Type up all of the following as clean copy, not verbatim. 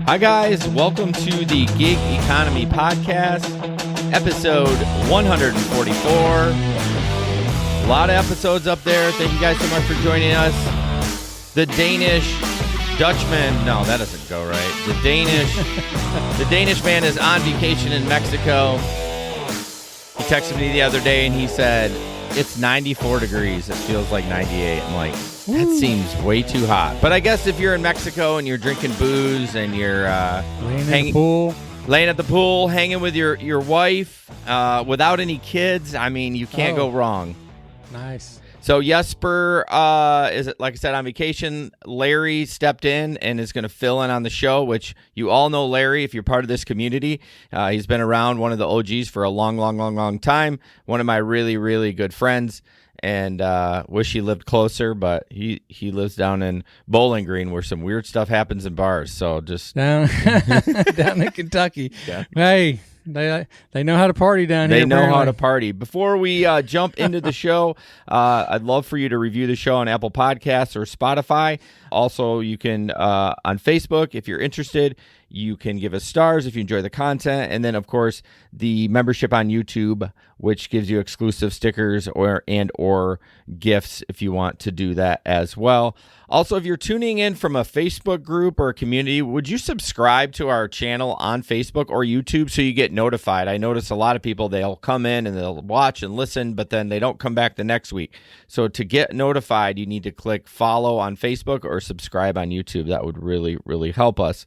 Hi, guys. Welcome to the Gig Economy Podcast, episode 144. A lot of episodes up there. Thank you guys so much for joining us. The Danish Dutchman. No, that doesn't go right. The Danish man is on vacation in Mexico. He texted me the other day and he said, it's 94 degrees. It feels like 98. I'm like, that seems way too hot. But I guess if you're in Mexico and you're drinking booze and you're laying at the pool, hanging with your wife, without any kids, I mean, you can't go wrong. Nice. So Jesper is, like I said, on vacation. Larry stepped in and is going to fill in on the show, which you all know Larry if you're part of this community. He's been around, one of the OGs for a long time. One of my really, really good friends. And wish he lived closer, but he lives down in Bowling Green where some weird stuff happens in bars. So just down in Kentucky. Yeah. Hey, they know how to party down here. They know how to party. Before we jump into the show, I'd love for you to review the show on Apple Podcasts or Spotify. Also, you can on Facebook if you're interested. You can give us stars if you enjoy the content. And then, of course, the membership on YouTube, which gives you exclusive stickers or gifts if you want to do that as well. Also, if you're tuning in from a Facebook group or a community, would you subscribe to our channel on Facebook or YouTube so you get notified? I notice a lot of people, they'll come in and they'll watch and listen, but then they don't come back the next week. So to get notified, you need to click follow on Facebook or subscribe on YouTube. That would really, really help us.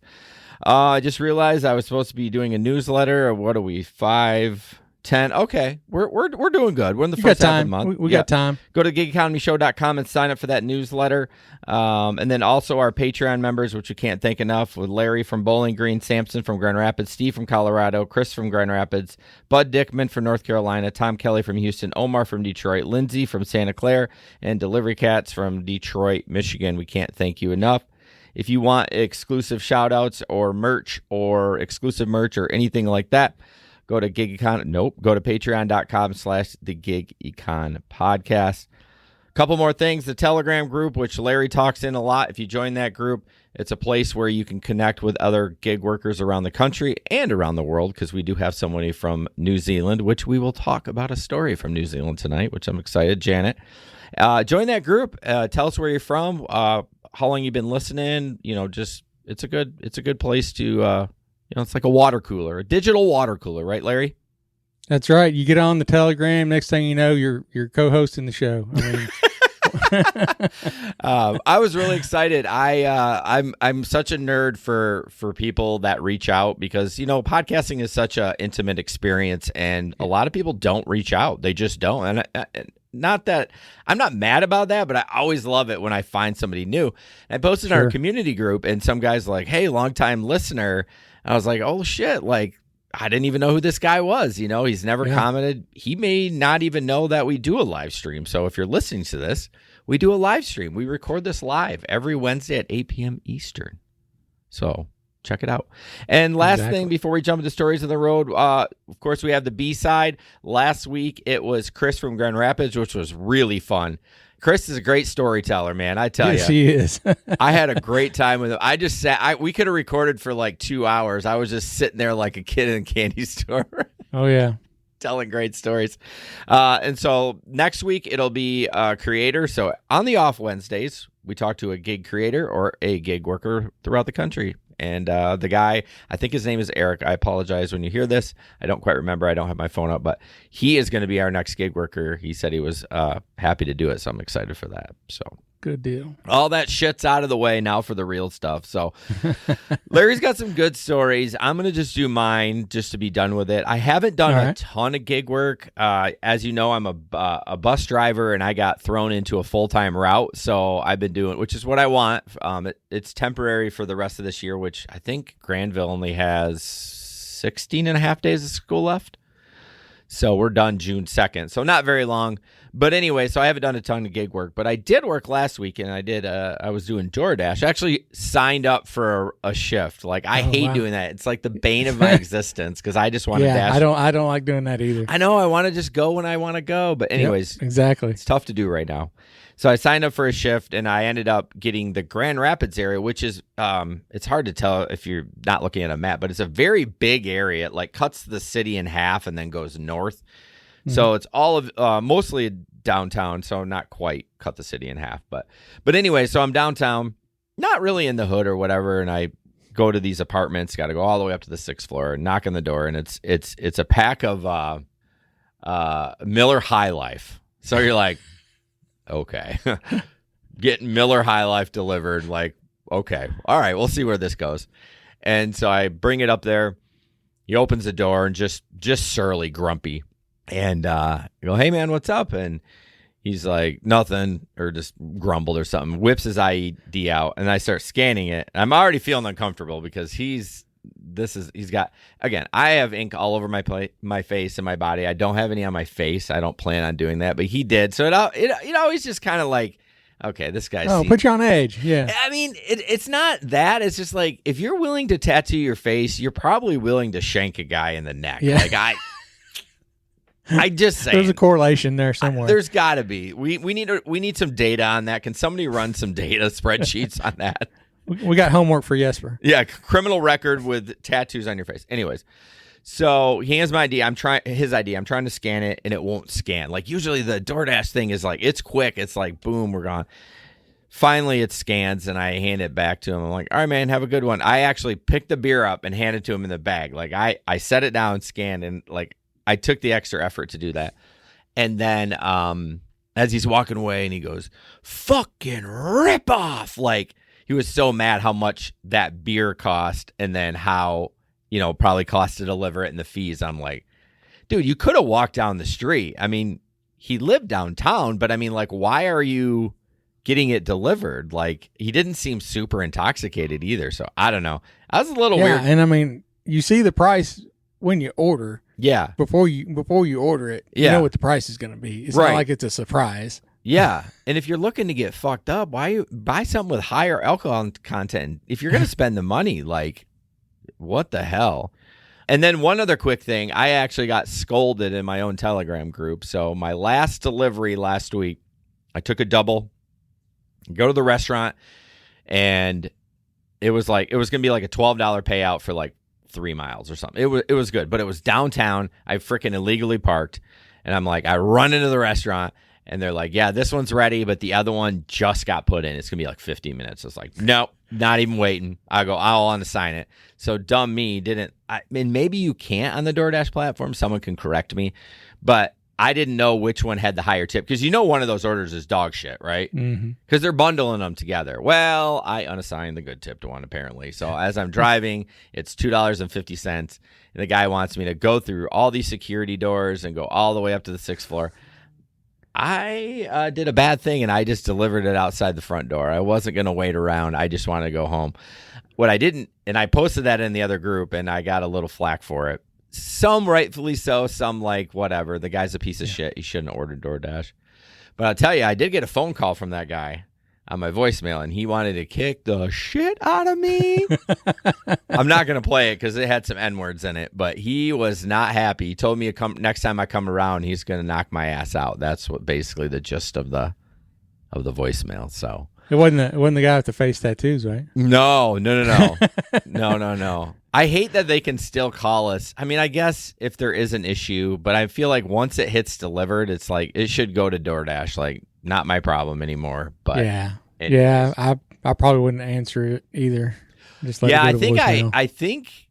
I just realized I was supposed to be doing a newsletter. Or what are we, 5, 10? Okay, we're doing good. We're in the first half of the month. We got time. Go to gigeconomyshow.com and sign up for that newsletter. And then also our Patreon members, which we can't thank enough, with Larry from Bowling Green, Samson from Grand Rapids, Steve from Colorado, Chris from Grand Rapids, Bud Dickman from North Carolina, Tom Kelly from Houston, Omar from Detroit, Lindsay from Santa Clara, and Delivery Cats from Detroit, Michigan. We can't thank you enough. If you want exclusive shout-outs or merch or exclusive merch or anything like that, go to go to patreon.com/the Gig Econ Podcast. A couple more things. The Telegram group, which Larry talks in a lot. If you join that group, it's a place where you can connect with other gig workers around the country and around the world, because we do have somebody from New Zealand, which we will talk about a story from New Zealand tonight, which I'm excited. Janet. Join that group. Tell us where you're from. How long you've been listening, just it's a good place to, it's like a water cooler, a digital water cooler, right, Larry? That's right. You get on the Telegram, next thing you know, you're co-hosting the show. I mean, I was really excited. I'm such a nerd for people that reach out, because, podcasting is such an intimate experience, and a lot of people don't reach out. They just don't. And not that I'm not mad about that, but I always love it when I find somebody new. And I posted in our community group, and some guy's like, "Hey, longtime listener." I was like, "Oh shit!" Like, I didn't even know who this guy was. He's never commented. He may not even know that we do a live stream. So if you're listening to this, we do a live stream. We record this live every Wednesday at 8 p.m. Eastern. So check it out. And last thing before we jump into stories of the road, of course, we have the B-side. Last week, it was Chris from Grand Rapids, which was really fun. Chris is a great storyteller, man. I tell you. Yes, he is. I had a great time with him. I just sat. We could have recorded for like 2 hours. I was just sitting there like a kid in a candy store. Oh, yeah. Telling great stories. And so next week, it'll be a creator. So on the off Wednesdays, we talk to a gig creator or a gig worker throughout the country. And the guy, I think his name is Eric. I apologize when you hear this. I don't quite remember. I don't have my phone up, but he is going to be our next gig worker. He said he was happy to do it, so I'm excited for that. So good deal. All that shit's out of the way now for the real stuff. So Larry's got some good stories. I'm going to just do mine just to be done with it. I haven't done a ton of gig work. As you know, I'm a bus driver, and I got thrown into a full-time route. So I've been doing, which is what I want. It's temporary for the rest of this year, which I think Granville only has 16 and a half days of school left. So we're done June 2nd. So not very long. But anyway, so I haven't done a ton of gig work. But I did work last week, and I was doing DoorDash. I actually signed up for a shift. Like, I hate doing that. It's like the bane of my existence, because I just want to dash. I don't like doing that either. I know. I want to just go when I want to go. But anyways, exactly. It's tough to do right now. So I signed up for a shift, and I ended up getting the Grand Rapids area, which is it's hard to tell if you're not looking at a map, but it's a very big area. It like cuts the city in half and then goes north. So it's all of mostly downtown, so not quite cut the city in half. But anyway, so I'm downtown, not really in the hood or whatever, and I go to these apartments, got to go all the way up to the 6th floor, knock on the door, and it's a pack of Miller High Life. So you're like, okay, getting Miller High Life delivered. Like, okay, all right, we'll see where this goes. And so I bring it up there. He opens the door and just surly, grumpy. And I go, hey, man, what's up? And he's like, nothing, or just grumbled or something, whips his IED out, and I start scanning it. I'm already feeling uncomfortable because he's got, again, I have ink all over my face and my body. I don't have any on my face. I don't plan on doing that, but he did. So it always just kind of like, okay, this guy's. Oh, put you on edge. Yeah. I mean, it's not that. It's just like, if you're willing to tattoo your face, you're probably willing to shank a guy in the neck. Yeah. Like I just say there's a correlation there somewhere. There's got to be. We need some data on that. Can somebody run some data spreadsheets on that? We got homework for Jesper. Yeah, criminal record with tattoos on your face. Anyways, so he hands my ID. I'm trying to scan it, and it won't scan. Like usually the DoorDash thing is like, it's quick. It's like, boom, we're gone. Finally, it scans, and I hand it back to him. I'm like, all right, man, have a good one. I actually picked the beer up and handed it to him in the bag. Like I set it down, scanned, and like I took the extra effort to do that. And then as he's walking away, and he goes, fucking rip off. Like, he was so mad how much that beer cost, and then how, probably cost to deliver it and the fees. I'm like, dude, you could have walked down the street. I mean, he lived downtown, but I mean, like, why are you getting it delivered? Like, he didn't seem super intoxicated either. So I don't know. I was a little weird. And I mean, you see the price when you order. Yeah. Before you order it, you know what the price is going to be. It's not like it's a surprise. Yeah. And if you're looking to get fucked up, why you buy something with higher alcohol content? If you're going to spend the money, like, what the hell? And then one other quick thing, I actually got scolded in my own Telegram group. So my last delivery last week, I took a double, go to the restaurant, and it was going to be like a $12 payout for like 3 miles or something. It was good, but it was downtown. I freaking illegally parked, and I'm like, I run into the restaurant, and they're like, yeah, this one's ready, but the other one just got put in. It's gonna be like 15 minutes. It's like, nope, not even waiting. I'll unassign it. So dumb me didn't. I mean, maybe you can't on the DoorDash platform. Someone can correct me, but I didn't know which one had the higher tip, because one of those orders is dog shit, right? Because they're bundling them together. Well, I unassigned the good tipped one, apparently. So as I'm driving, it's $2.50, and the guy wants me to go through all these security doors and go all the way up to the 6th floor. I did a bad thing, and I just delivered it outside the front door. I wasn't going to wait around. I just wanted to go home. What I didn't, and I posted that in the other group, and I got a little flack for it. Some rightfully so, some like, whatever. The guy's a piece of shit. He shouldn't have ordered DoorDash. But I'll tell you, I did get a phone call from that guy on my voicemail, and he wanted to kick the shit out of me. I'm not going to play it because it had some N-words in it, but he was not happy. He told me next time I come around, he's going to knock my ass out. That's what basically the gist of the voicemail. So it wasn't the guy with the face tattoos, right? No. No. I hate that they can still call us. I mean, I guess if there is an issue, but I feel like once it hits delivered, it's like it should go to DoorDash. Like, not my problem anymore. But yeah, I probably wouldn't answer it either. Just let it go to voicemail. I think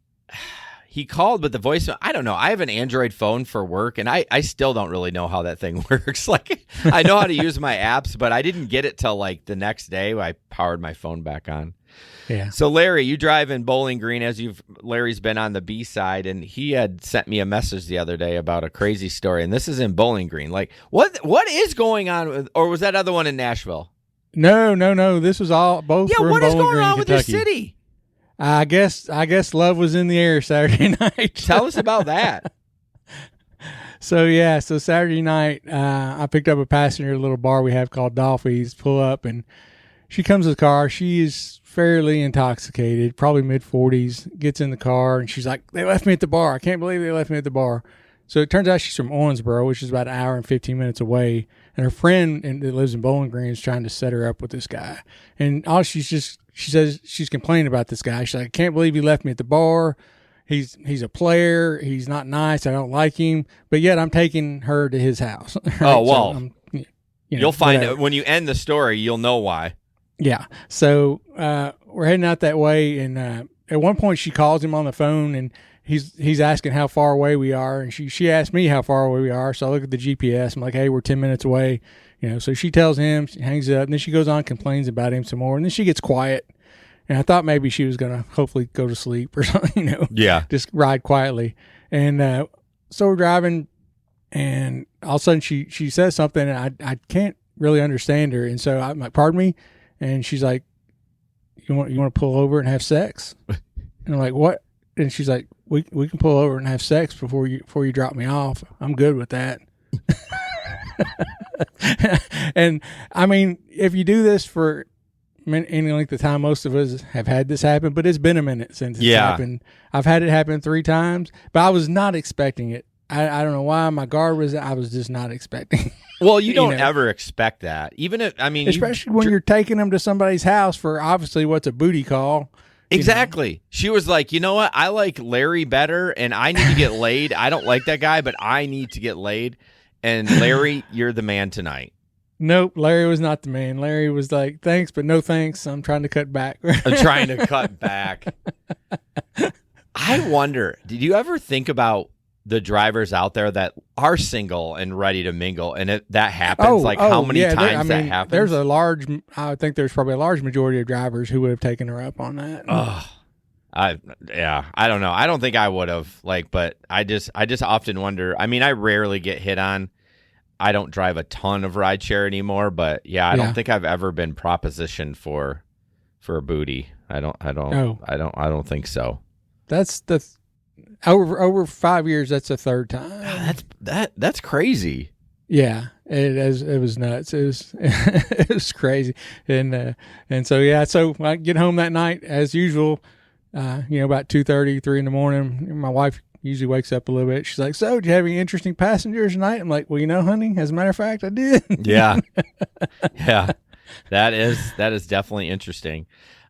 he called, but the voicemail, I don't know. I have an Android phone for work, and I still don't really know how that thing works. Like, I know how to use my apps, but I didn't get it till like the next day when I powered my phone back on. Yeah. So Larry, you drive in Bowling Green, Larry's been on the B side, and he had sent me a message the other day about a crazy story, and this is in Bowling Green. Like, what is going on or was that other one in Nashville? No. This was all both. Yeah, were what in is Bowling going Green, on with Kentucky. your city? I guess love was in the air Saturday night. Tell us about that. So Saturday night, I picked up a passenger at a little bar we have called Dolphy's. Pull up, and she comes to the car. She is fairly intoxicated, probably mid-40s, gets in the car, and she's like, they left me at the bar. I can't believe they left me at the bar. So it turns out she's from Owensboro, which is about an hour and 15 minutes away. And her friend that lives in Bowling Green is trying to set her up with this guy. And all she says she's complaining about this guy. She's like, I can't believe he left me at the bar. He's a player. He's not nice. I don't like him. But yet I'm taking her to his house. Right? Oh, well, so you'll find it when you end the story. You'll know why. Yeah. So we're heading out that way. And at one point she calls him on the phone and he's asking how far away we are, and she asked me how far away we are. So I look at the GPS. I'm like, hey, we're 10 minutes away. So she tells him, she hangs up, and then she goes on and complains about him some more, and then she gets quiet. And I thought maybe she was gonna hopefully go to sleep or something, Yeah, just ride quietly. And so we're driving, and all of a sudden she says something, and I can't really understand her, and so I'm like, pardon me, and she's like, you want to pull over and have sex? And I'm like, what? And she's like, we can pull over and have sex before you drop me off. I'm good with that. And I mean, if you do this for any length of time, most of us have had this happen, but it's been a minute since it's happened. I've had it happen 3 times, but I was not expecting it. I don't know why my guard was. I was just not expecting. Well, you don't ever expect that, even if especially when you're taking them to somebody's house for obviously what's a booty call. Exactly. She was like, you know what? I like Larry better, and I need to get laid. I don't like that guy, but I need to get laid. And Larry, you're the man tonight. Nope, Larry was not the man. Larry was like, thanks, but no thanks. I'm trying to cut back. I'm trying to cut back. I wonder, did you ever think about the drivers out there that are single and ready to mingle, and that happens? How many times that happens? I think there's probably a large majority of drivers who would have taken her up on that. I don't know. I don't think I would have, but I just often wonder. I mean, I rarely get hit on. I don't drive a ton of rideshare anymore, but I don't think I've ever been propositioned for a booty. I don't think so. That's over 5 years. That's the third time. That's crazy. Yeah, it was nuts. It was crazy, and so So I get home that night as usual. About 2:30, 3 in the morning. My wife usually wakes up a little bit. She's like, "So, do you have any interesting passengers tonight?" I'm like, "Well, honey, as a matter of fact, I did." Yeah, yeah, that is definitely interesting.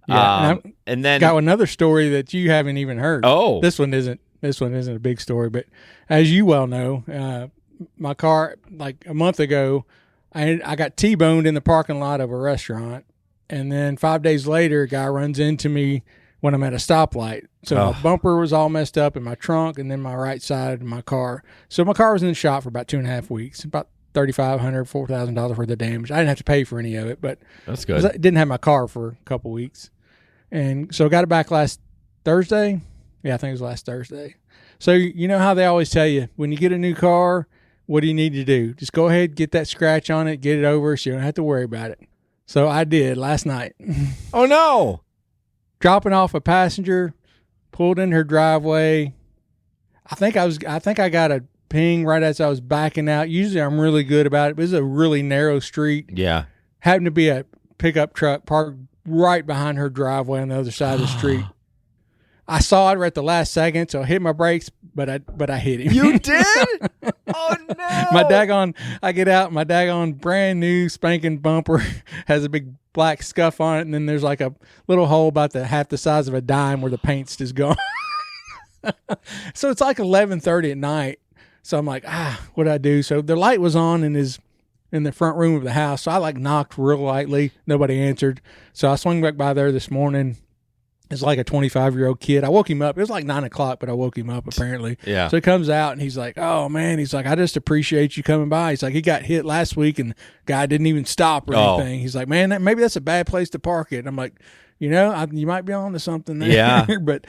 Yeah, and then got another story that you haven't even heard. Oh, this one isn't a big story, but as you well know, my car, like a month ago, I got T-boned in the parking lot of a restaurant, and then 5 days later, a guy runs into me when I'm at a stoplight. So my bumper was all messed up in my trunk, and then my right side of my car. So my car was in the shop for about 2.5 weeks, about $3,500, $4,000 worth of damage. I didn't have to pay for any of it, but that's good. I didn't have my car for a couple weeks. And so I got it back last Thursday. Yeah, I think it was last Thursday. So you know how they always tell you, when you get a new car, what do you need to do? Just go ahead, get that scratch on it, get it over so you don't have to worry about it. So I did last night. Oh, no. Dropping off a passenger, pulled in her driveway. I think I got a ping right as I was backing out. Usually I'm really good about it, but it's a really narrow street. Yeah. Happened to be a pickup truck parked right behind her driveway on the other side of the street. I saw it right at the last second, so I hit my brakes, but I hit him. You did? Oh, no. I get out, my daggone brand new spanking bumper has a big black scuff on it, and then there's like a little hole about half the size of a dime where the paint's just gone. So it's like 11:30 at night. So I'm like, what do I do? So the light was on in the front room of the house. So I knocked real lightly. Nobody answered. So I swung back by there this morning. It's like a 25-year-old kid. I woke him up. It was like 9 o'clock, but I woke him up apparently. Yeah. So he comes out and he's like, "Oh man," he's like, "I just appreciate you coming by." He's like, "He got hit last week and the guy didn't even stop or anything." He's like, "Man, maybe that's a bad place to park it." And I'm like, you might be on to something there. Yeah. But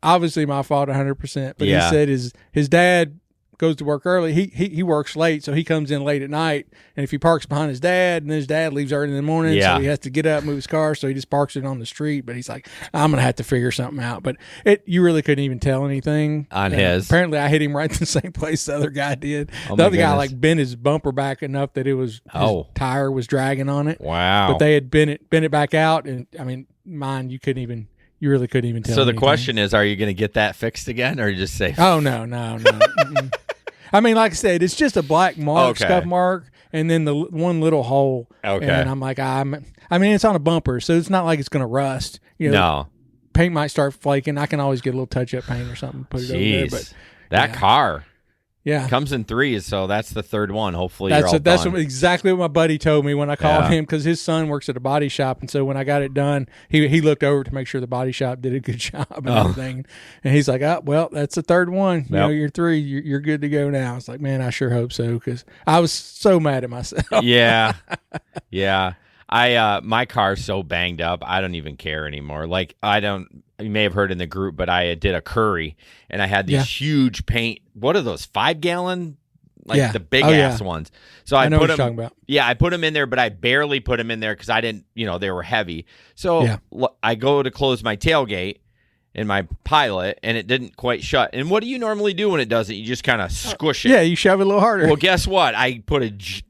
obviously my fault 100%. But he said his dad goes to work early. He works late, so he comes in late at night. And if he parks behind his dad, and his dad leaves early in the morning, so he has to get up, move his car, so he just parks it on the street. But he's like, I'm gonna have to figure something out. But you really couldn't even tell anything on his. Apparently, I hit him right in the same place the other guy did. Oh, the other guy bent his bumper back enough that it was his tire was dragging on it. Wow! But they had bent it back out, and I mean, mine you really couldn't even tell. So the anything. question is, are you going to get that fixed again, or you just say, "Oh no." I mean, like I said, it's just a black mark, Okay. scuff mark, and then the one little hole. Okay. And I'm like, I mean, it's on a bumper, so it's not like it's going to rust. You know, No. paint might start flaking. I can always get a little touch-up paint or something, put it over there. But that car yeah, comes in threes, so that's the third one. Hopefully, that's done. exactly what my buddy told me when I called him, because his son works at a body shop, and so when I got it done, he looked over to make sure the body shop did a good job and everything, and he's like, "Oh, well, that's the third one. You know, you're three. You're good to go now." I was like, "Man, I sure hope so," because I was so mad at myself. Yeah. My car's so banged up, I don't even care anymore. Like, you may have heard in the group, but I did a curry and I had these huge paint. What are those, 5-gallon? Like the big ass ones. So I know put what them, you're talking about. Yeah, I put them in there, but I barely put them in there because I didn't, they were heavy. So I go to close my tailgate in my Pilot, and it didn't quite shut. And what do you normally do when it doesn't? You just kind of squish it. Yeah, you shove it a little harder. Well, guess what? I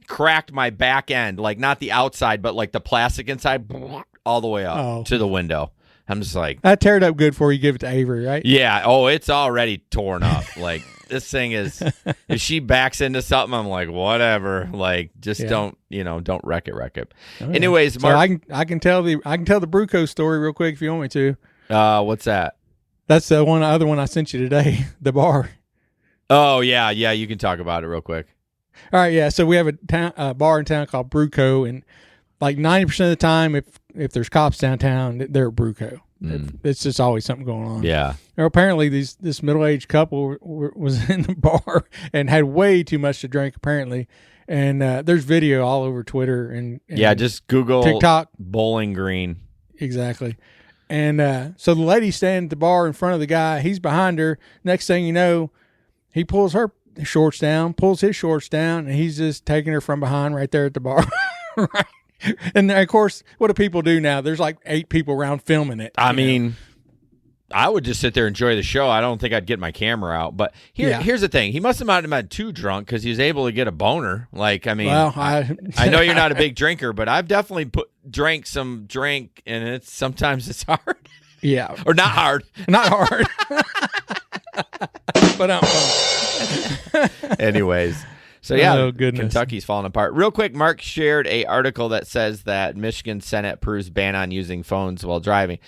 cracked my back end, like not the outside, but like the plastic inside, all the way up to the window. I'm just like, I tear it up good before you give it to Avery, right? Yeah. Oh, it's already torn up. Like, this thing is, if she backs into something, I'm like, whatever. Like, just don't wreck it. Oh, Anyways, so Mark, I can tell the Bruco story real quick if you want me to. What's that? That's the other one I sent you today, the bar. Oh, yeah, you can talk about it real quick. All right, yeah. So we have a bar in town called Bruco, and like 90% of the time, if there's cops downtown, they're at Bruco. It's just always something going on. Yeah. Now, apparently, this middle-aged couple was in the bar and had way too much to drink, apparently. And there's video all over Twitter and just Google TikTok. Bowling Green. Exactly. And so the lady's standing at the bar in front of the guy. He's behind her. Next thing you know, he pulls her shorts down, pulls his shorts down, and he's just taking her from behind right there at the bar. Right. And of course, what do people do now? There's like 8 people around filming it. I mean, I would just sit there and enjoy the show. I don't think I'd get my camera out. But here's the thing. He must have not been too drunk because he was able to get a boner. Like, I mean, well, I know you're not a big drinker, but I've definitely drank some drink, and sometimes it's hard. Yeah. Or not hard. Not hard. But anyways. So, yeah, oh, goodness. Kentucky's falling apart. Real quick, Mark shared an article that says that Michigan Senate approves ban on using phones while driving.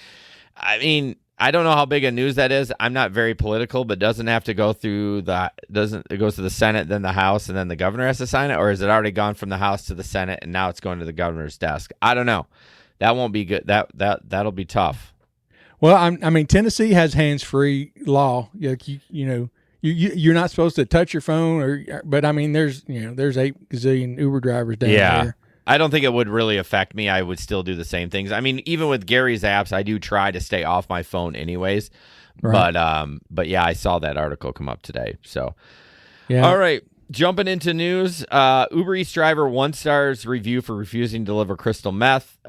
I mean, I don't know how big a news that is. I'm not very political, but doesn't have to go through it goes to the Senate, then the House, and then the governor has to sign it? Or is it already gone from the House to the Senate, and now it's going to the governor's desk? I don't know. That won't be good. That'll be tough. Well, I mean, Tennessee has hands-free law. You're not supposed to touch your phone, but I mean, there's 8 gazillion Uber drivers down there. I don't think it would really affect me. I would still do the same things. I mean, even with Gary's apps, I do try to stay off my phone anyways. Right. But yeah, I saw that article come up today. So, yeah. All right, jumping into news. Uber Eats driver 1-star's review for refusing to deliver crystal meth.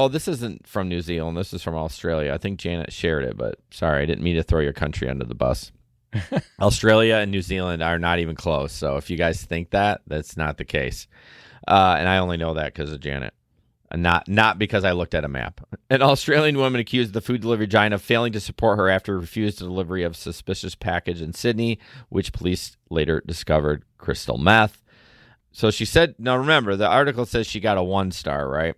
This isn't from New Zealand. This is from Australia. I think Janet shared it, but sorry, I didn't mean to throw your country under the bus. Australia and New Zealand are not even close. So if you guys think that's not the case. And I only know that because of Janet, not because I looked at a map. An Australian woman accused the food delivery giant of failing to support her after refused delivery of suspicious package in Sydney, which police later discovered crystal meth. So she said, now remember, the article says she got a 1-star, right?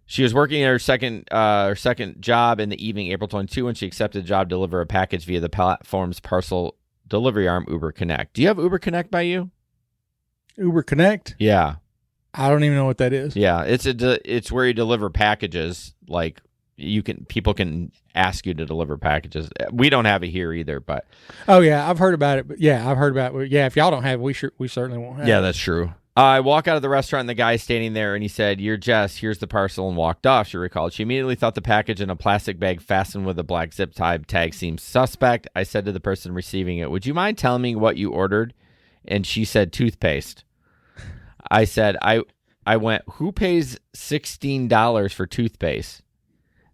She was working at her second job in the evening, April 22, when she accepted a job to deliver a package via the platform's parcel delivery arm, Uber Connect. Do you have Uber Connect by you? Uber Connect? Yeah. I don't even know what that is. Yeah, it's where you deliver packages. Like, people can ask you to deliver packages. We don't have it here either, but oh yeah, I've heard about it. But yeah, I've heard about it. Yeah, if y'all don't have it, we certainly won't have it. Yeah, that's true. I walk out of the restaurant, and the guy's standing there, and he said, "You're Jess, here's the parcel," and walked off, she recalled. She immediately thought the package in a plastic bag fastened with a black zip tie tag seemed suspect. I said to the person receiving it, "Would you mind telling me what you ordered?" And she said, "Toothpaste." I said, I went, "Who pays $16 for toothpaste?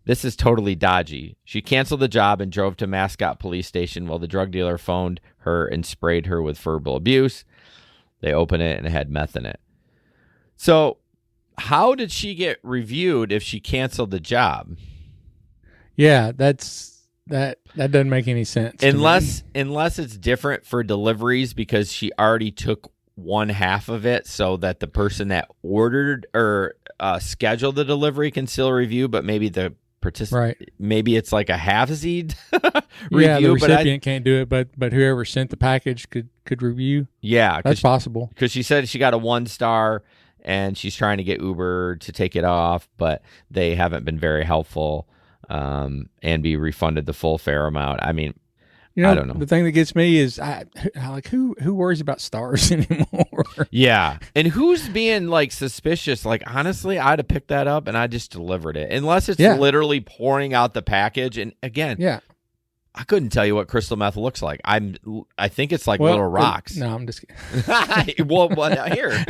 This is totally dodgy." She canceled the job and drove to Mascot Police Station while the drug dealer phoned her and sprayed her with verbal abuse. They opened it and it had meth in it. So how did she get reviewed if she canceled the job? Yeah, that's that doesn't make any sense. to me. Unless it's different for deliveries because she already took one half of it so that the person that ordered or scheduled the delivery can still review, but maybe the maybe it's like a half-seed review. Yeah, the recipient can't do it, but whoever sent the package could review. Yeah, that's possible. Because she said she got a 1-star and she's trying to get Uber to take it off, but they haven't been very helpful and be refunded the full fair amount. I mean, I don't know. The thing that gets me is I like who worries about stars anymore? Yeah. And who's being like suspicious? Like, honestly, I'd have picked that up and I just delivered it. Unless it's literally pouring out the package. And again, I couldn't tell you what crystal meth looks like. I think it's like little rocks. No, I'm just kidding. well, here.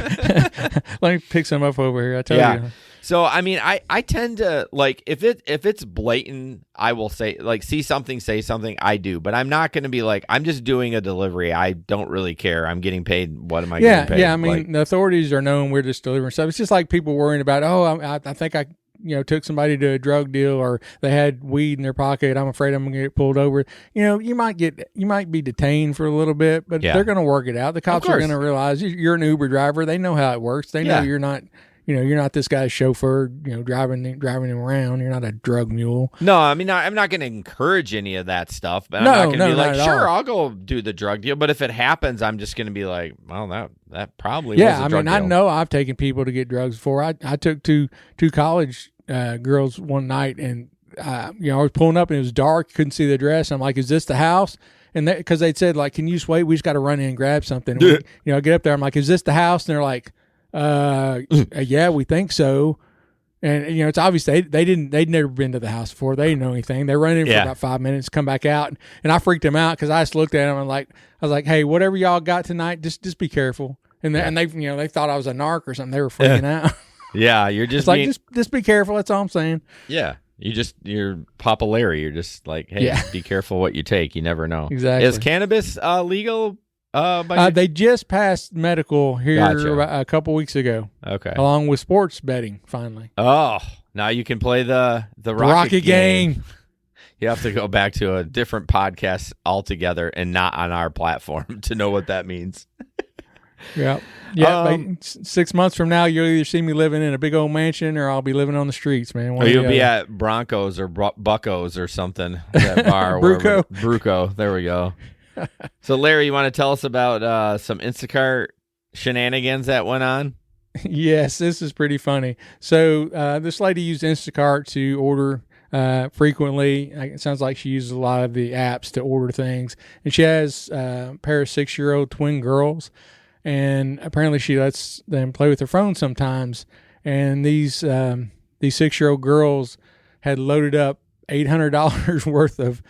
Let me pick some up over here. I tell you. So, I mean, I tend to, like, if it's blatant, I will say, like, see something, say something, I do. But I'm not going to be like, I'm just doing a delivery. I don't really care. I'm getting paid. What am I getting paid? Yeah, I mean, the authorities are known we're just delivering stuff. It's just like people worrying about, I think I took somebody to a drug deal or they had weed in their pocket. I'm afraid I'm going to get pulled over. You might be detained for a little bit, but they're going to work it out. The cops are going to realize you're an Uber driver. They know how it works. They know you're not this guy's chauffeur, driving him around. You're not a drug mule. No, I mean, I'm not going to encourage any of that stuff, but I'm not going to be like, sure, I'll go do the drug deal. But if it happens, I'm just going to be like, well, that probably was a drug deal. I know I've taken people to get drugs before. I took two college girls one night, and I was pulling up and it was dark, couldn't see the address. I'm like, is this the house? And because they'd said, like, can you just wait? We just got to run in and grab something. And I get up there. I'm like, is this the house? And they're like, yeah, we think so. And it's obvious they'd never been to the house before. They didn't know anything. They run in for about 5 minutes, come back out, and I freaked them out because I just looked at them and I was like, hey, whatever y'all got tonight, just be careful. And they thought I was a narc or something. They were freaking out. Yeah, you're just like just be careful. That's all I'm saying. Yeah, you're Papa Larry. You're just like, hey, be careful what you take. You never know. Exactly. Is cannabis legal? They just passed medical here a couple weeks ago. Okay. Along with sports betting, finally. Oh, now you can play the Rocket game. You have to go back to a different podcast altogether and not on our platform to know what that means. Yeah. 6 months from now, you'll either see me living in a big old mansion or I'll be living on the streets, man. Or you'll be at Broncos or Buccos or something. That bar. Bruco. There we go. So, Larry, you want to tell us about some Instacart shenanigans that went on? Yes, this is pretty funny. So, this lady used Instacart to order frequently. It sounds like she uses a lot of the apps to order things. And she has a pair of 6-year-old twin girls. And apparently she lets them play with their phone sometimes. And these 6-year-old girls had loaded up $800 worth of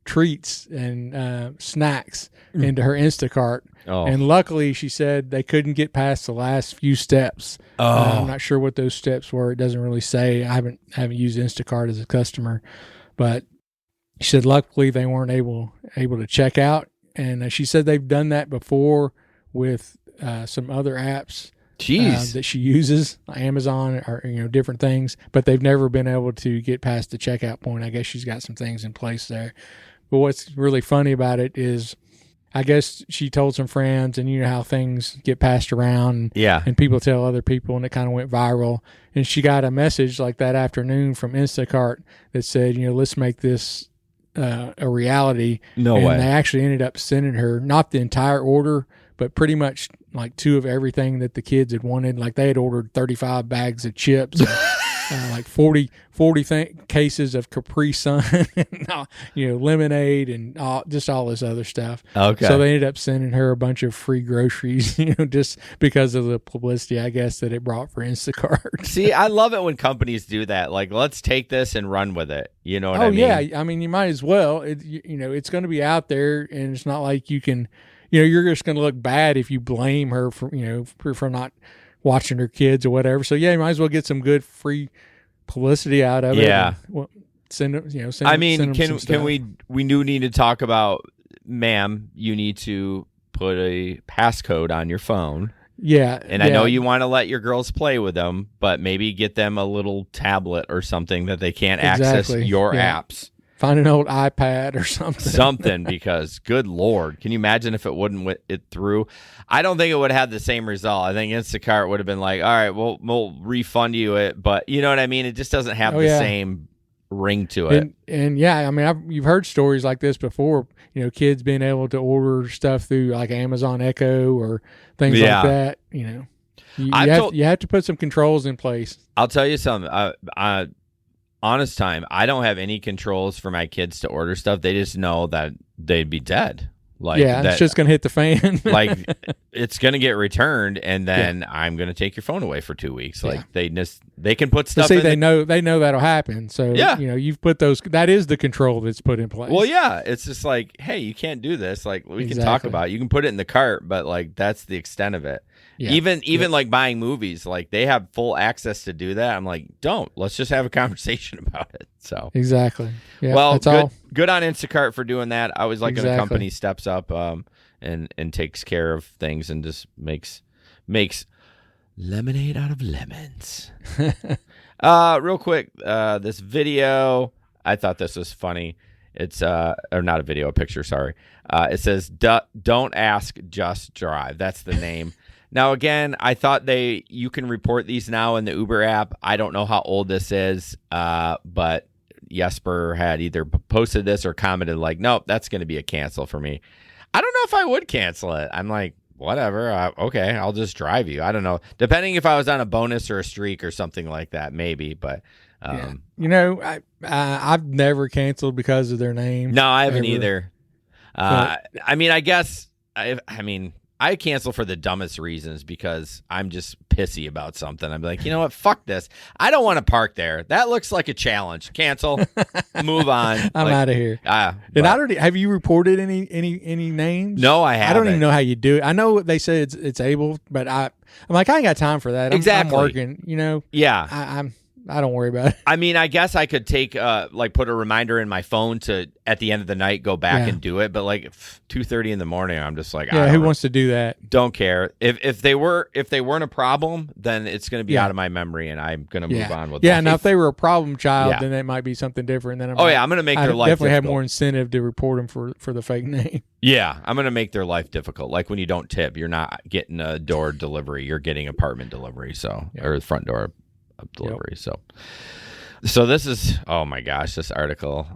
treats and snacks into her Instacart. And luckily, she said they couldn't get past the last few steps. I'm not sure what those steps were. It doesn't really say. I haven't used Instacart as a customer, but she said luckily they weren't able to check out. And she said they've done that before with some other apps that she uses, Amazon or different things, but they've never been able to get past the checkout point. I guess she's got some things in place there. But what's really funny about it is, I guess she told some friends, and you know how things get passed around, and people tell other people, and it kind of went viral. And she got a message like that afternoon from Instacart that said, let's make this a reality. No way. And they actually ended up sending her not the entire order, but pretty much like 2 of everything that the kids had wanted. Like they had ordered 35 bags of chips. And, like 40 cases of Capri Sun, lemonade, and just all this other stuff. Okay. So they ended up sending her a bunch of free groceries, just because of the publicity, I guess, that it brought for Instacart. See, I love it when companies do that. Like, let's take this and run with it. You know what I mean? Oh, yeah. I mean, you might as well. It's going to be out there, and it's not like you can, you're just going to look bad if you blame her for not watching her kids or whatever. So yeah, you might as well get some good free publicity out of it. Yeah. Send them. Can we do need to talk about, ma'am, you need to put a passcode on your phone. Yeah. And I know you want to let your girls play with them, but maybe get them a little tablet or something that they can't access your apps. Find an old iPad or something. Because good Lord, can you imagine if it wouldn't it through? I don't think it would have the same result. I think Instacart would have been like, all right, we'll refund you it, but you know what I mean? It just doesn't have the same ring to it. And yeah, I mean, you've heard stories like this before, kids being able to order stuff through like Amazon Echo or things like that, You have to put some controls in place. I'll tell you something. Honest time, I don't have any controls for my kids to order stuff. They just know that they'd be dead. It's just going to hit the fan. Like, it's going to get returned, and then I'm going to take your phone away for 2 weeks. Like, they can put stuff in. They know that'll happen. So, you've put that is the control that's put in place. Well, yeah. It's just like, hey, you can't do this. Like, we can talk about it. You can put it in the cart, but, like, that's the extent of it. Yeah. Even like buying movies, like they have full access to do that. I'm like, let's just have a conversation about it. So exactly. Yeah, well, good on Instacart for doing that. I always like when a company steps up and takes care of things and just makes lemonade out of lemons. Real quick, this video, I thought this was funny. It's or not a video, a picture. Sorry. It says, "Don't ask, just drive." That's the name. Now, again, I thought you can report these now in the Uber app. I don't know how old this is, but Jesper had either posted this or commented like, nope, that's going to be a cancel for me. I don't know if I would cancel it. I'm like, whatever. Okay, I'll just drive you. I don't know. Depending if I was on a bonus or a streak or something like that, maybe. But, I've never canceled because of their name. No, I haven't either. I mean, I guess, I cancel for the dumbest reasons because I'm just pissy about something. I'm like, you know what? Fuck this. I don't want to park there. That looks like a challenge. Cancel. Move on. I'm out of here. And I don't. Have you reported any names? No, I haven't. I don't even know how you do it. I know they say it's able, but I'm like, I ain't got time for that. Exactly. I'm working. Yeah. I don't worry about it. I mean, I guess I could take put a reminder in my phone to at the end of the night go back and do it, but like 2:30 in the morning, I'm just like, who wants to do that? Don't care. If they weren't a problem, then it's going to be out of my memory, and I'm going to move on with. Yeah, life. Now if they were a problem child, then that might be something different. Then I'm going to make their life definitely difficult. Have more incentive to report them for the fake name. Yeah, I'm going to make their life difficult. Like when you don't tip, you're not getting a door delivery, you're getting apartment delivery, or front door delivery. So this is, oh my gosh, this article.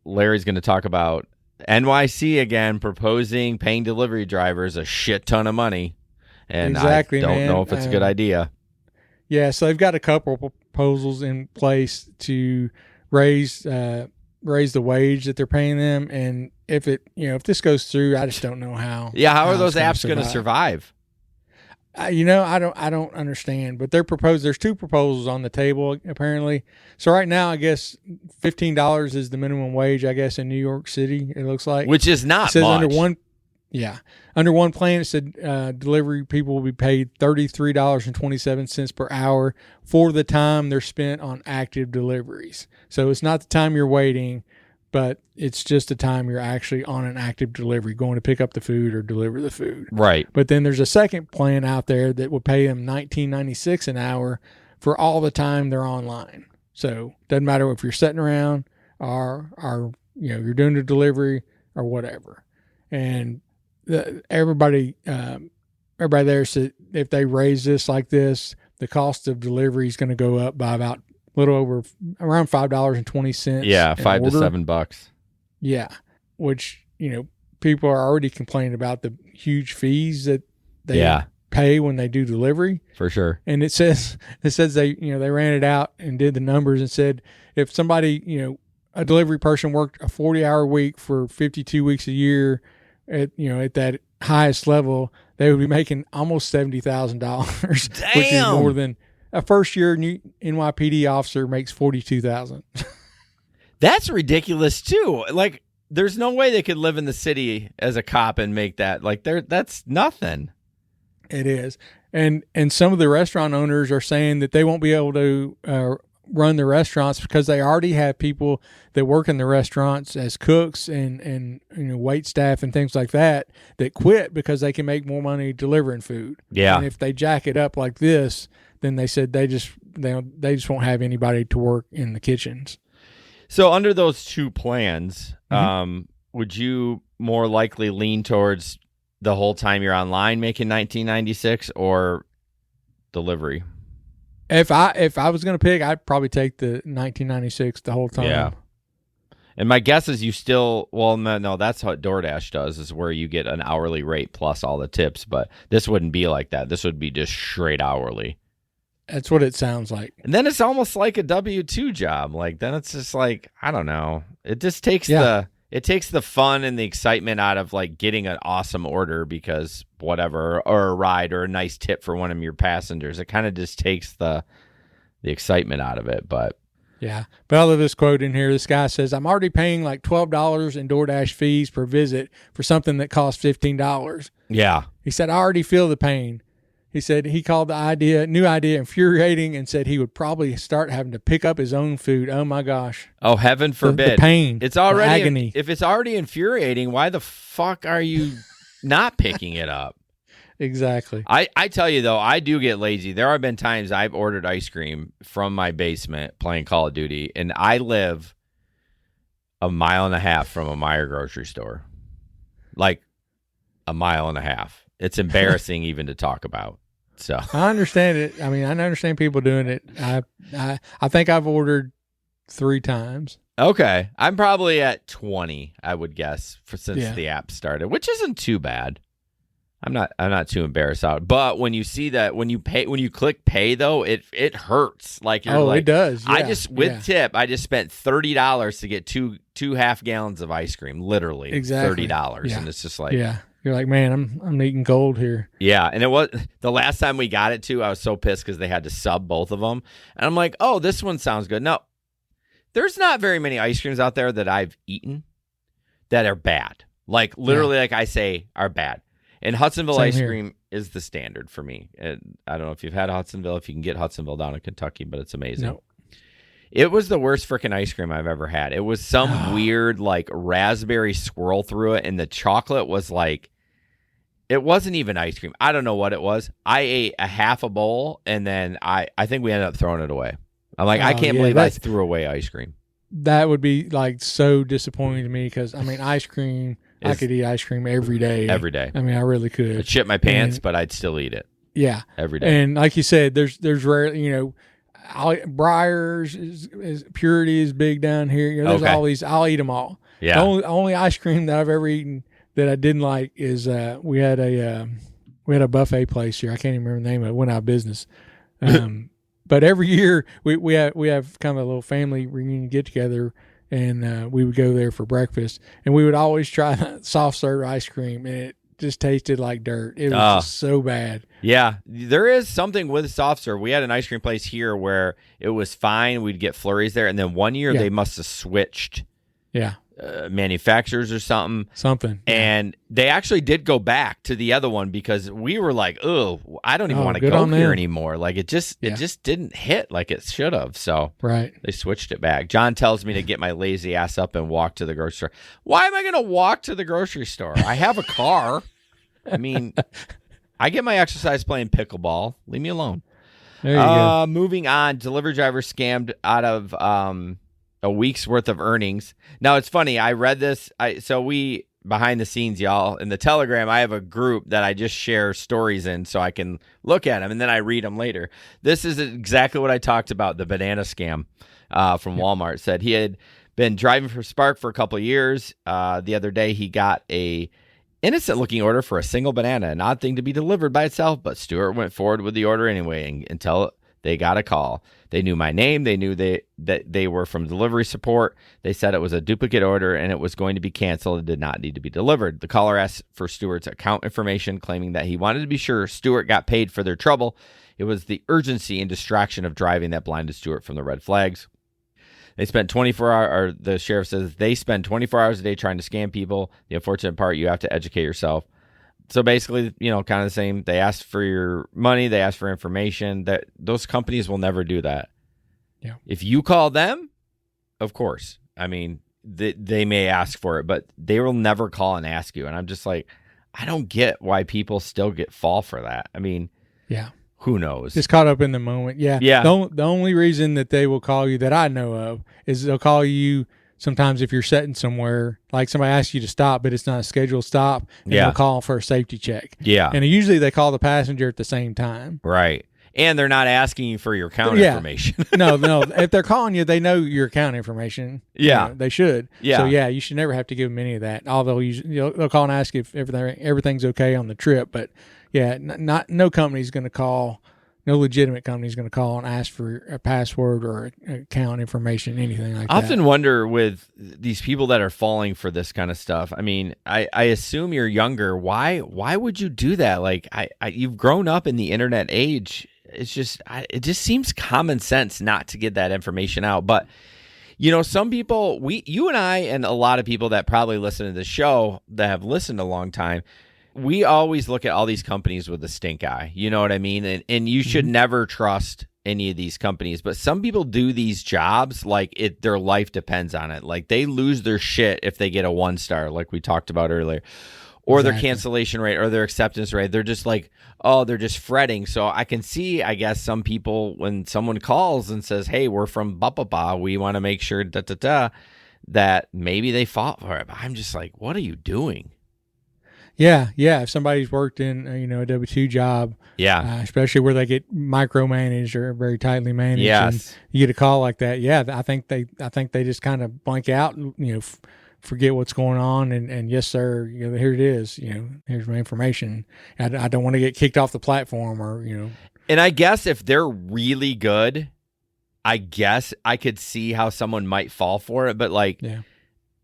Larry's going to talk about NYC again proposing paying delivery drivers a shit ton of money. And I don't know if it's a good idea. Yeah, so they've got a couple proposals in place to raise the wage that they're paying them. And if this goes through, I just don't know how. Yeah, how are those apps going to survive? I don't understand, but there's two proposals on the table apparently. So right now, I guess $15 is the minimum wage, I guess, in New York City, it looks like. Which is not much. Under one plan, it said delivery people will be paid $33.27 per hour for the time they're spent on active deliveries. So it's not the time you're waiting, but it's just the time you're actually on an active delivery, going to pick up the food or deliver the food. Right. But then there's a second plan out there that will pay them $19.96 an hour for all the time they're online. So it doesn't matter if you're sitting around or you're doing the delivery or whatever. And everybody there said if they raise this like this, the cost of delivery is going to go up by about a little over around $5.20. Yeah, $5 to $7. Yeah, which people are already complaining about the huge fees that they pay when they do delivery. For sure. And it says they they ran it out and did the numbers and said if somebody a delivery person worked a 40-hour week for 52 weeks a year at that highest level, they would be making almost $70,000, which is more than a first-year NYPD officer makes $42,000. That's ridiculous too. Like, there's no way they could live in the city as a cop and make that. Like, that's nothing. It is, and some of the restaurant owners are saying that they won't be able to run the restaurants because they already have people that work in the restaurants as cooks and wait staff and things like that quit because they can make more money delivering food. Yeah, and if they jack it up like this, then they said they just won't have anybody to work in the kitchens. So under those two plans, Mm-hmm. would you more likely lean towards the whole time you're online making 1996 or delivery? If I was gonna pick, I'd probably take the 1996 the whole time. Yeah. And my guess is you still, well, no, that's what DoorDash does, is where you get an hourly rate plus all the tips. But this wouldn't be like that. This would be just straight hourly. That's what it sounds like. And then it's almost like a W-2 job. Like, then it's just like, I don't know. It just takes it takes the fun and the excitement out of like getting an awesome order because whatever, or a ride or a nice tip for one of your passengers. It kind of just takes the excitement out of it. But Yeah. But I love this quote in here. This guy says, I'm already paying like $12 in DoorDash fees per visit for something that costs $15. yeah. He said, I already feel the pain. He said he called the new idea infuriating and said he would probably start having to pick up his own food. Oh my gosh. Oh, heaven forbid. The pain. It's already the agony. If it's already infuriating, why the fuck are you not picking it up? Exactly. I tell you, though, I do get lazy. There have been times I've ordered ice cream from my basement playing Call of Duty, and I live a mile and a half from a Meijer grocery store. Like a mile and a half. It's embarrassing even to talk about. So I understand it. I mean, I understand people doing it. I think I've ordered 3 times. okay, I'm probably at 20, I would guess, since Yeah. the app started, which isn't too bad. I'm not too embarrassed out. But when you see that when you click pay though, it hurts. Like you're like, it does. Yeah. I just tip, I just spent $30 to get two half gallons of ice cream, literally. Exactly. $30. Yeah. And it's just like Yeah. You're like, man, I'm eating gold here. yeah, and it was the last time we got it too. I was so pissed because they had to sub both of them, and I'm like, "Oh, this one sounds good." No, there's not very many ice creams out there that I've eaten that are bad. Like literally, like I say, are bad. And Hudsonville Same ice here. cream is the standard for me. And I don't know if you've had Hudsonville, if you can get Hudsonville down in Kentucky, but it's amazing. No. It was the worst freaking ice cream I've ever had. It was some weird like raspberry swirl through it, and the chocolate was like, it wasn't even ice cream. I don't know what it was. I ate a half a bowl, and then I think we ended up throwing it away. I'm like, I can't believe I threw away ice cream. That would be like so disappointing to me because I mean, ice cream. I could eat ice cream every day. Every day. I mean, I really could. I'd shit my pants, but I'd still eat it. Yeah, every day. And like you said, there's rarely, Briars is Purity is big down here. There's all these. I'll eat them all. Yeah. The only ice cream that I've ever eaten that I didn't like is we had a buffet place here. I can't even remember the name of it. It went out of business. But every year we have kind of a little family reunion get together, and we would go there for breakfast, and we would always try that soft serve ice cream, and it just tasted like dirt. It was just so bad. Yeah, there is something with soft serve. We had an ice cream place here where it was fine. We'd get flurries there, and then one year they must have switched manufacturers or something. And they actually did go back to the other one because we were like, oh, I don't even want to go here anymore. Like it just didn't hit like it should have. So they switched it back. John tells me to get my lazy ass up and walk to the grocery store. Why am I going to walk to the grocery store? I have a car. I mean, I get my exercise playing pickleball. Leave me alone. There you go. Moving on, delivery driver scammed out of a week's worth of earnings. Now, it's funny. I read this. We, behind the scenes, y'all, in the Telegram, I have a group that I just share stories in so I can look at them, and then I read them later. This is exactly what I talked about, the banana scam from Walmart. Said he had been driving for Spark for a couple of years. The other day, he got a innocent-looking order for a single banana, an odd thing to be delivered by itself, but Stuart went forward with the order anyway until they got a call. They knew my name. They knew that they were from delivery support. They said it was a duplicate order and it was going to be canceled and did not need to be delivered. The caller asked for Stuart's account information, claiming that he wanted to be sure Stuart got paid for their trouble. It was the urgency and distraction of driving that blinded Stuart from the red flags. They spent 24 hours, or the sheriff says they spend 24 hours a day trying to scam people. The unfortunate part, you have to educate yourself. So basically, kind of the same. They ask for your money. They ask for information. That those companies will never do that. Yeah. If you call them, of course. I mean, they may ask for it, but they will never call and ask you. And I'm just like, I don't get why people still fall for that. I mean, yeah. who knows? Just caught up in the moment. Yeah. Yeah. The only reason that they will call you that I know of is they'll call you sometimes if you're sitting somewhere, like somebody asks you to stop, but it's not a scheduled stop, and they'll call for a safety check. Yeah. And usually they call the passenger at the same time. Right. And they're not asking you for your account information. No. If they're calling you, they know your account information. Yeah. You know, they should. Yeah. So, yeah, you should never have to give them any of that. Although they'll call and ask if everything's okay on the trip. But, yeah, no company's going to call. No legitimate company is going to call and ask for a password or account information, anything like that. I often wonder with these people that are falling for this kind of stuff. I mean, I assume you're younger. Why would you do that? Like, you've grown up in the internet age. It's just, it just seems common sense not to get that information out. But, you know, some people, you and I and a lot of people that probably listen to the show that have listened a long time, we always look at all these companies with a stink eye. You know what I mean? And you should never trust any of these companies. But some people do these jobs like their life depends on it. Like they lose their shit if they get a 1-star, like we talked about earlier, or their cancellation rate or their acceptance rate. They're just like, oh, they're just fretting. So I can see, I guess, some people when someone calls and says, hey, we're from ba-ba-ba, we want to make sure that maybe they fought for it. But I'm just like, what are you doing? Yeah. If somebody's worked in a W-2 job, especially where they get micromanaged or very tightly managed, and you get a call like that. Yeah, I think they just kind of blank out, and, forget what's going on, and yes, sir, here it is. Here's my information. I don't want to get kicked off the platform, or And I guess if they're really good, I guess I could see how someone might fall for it, but like. Yeah.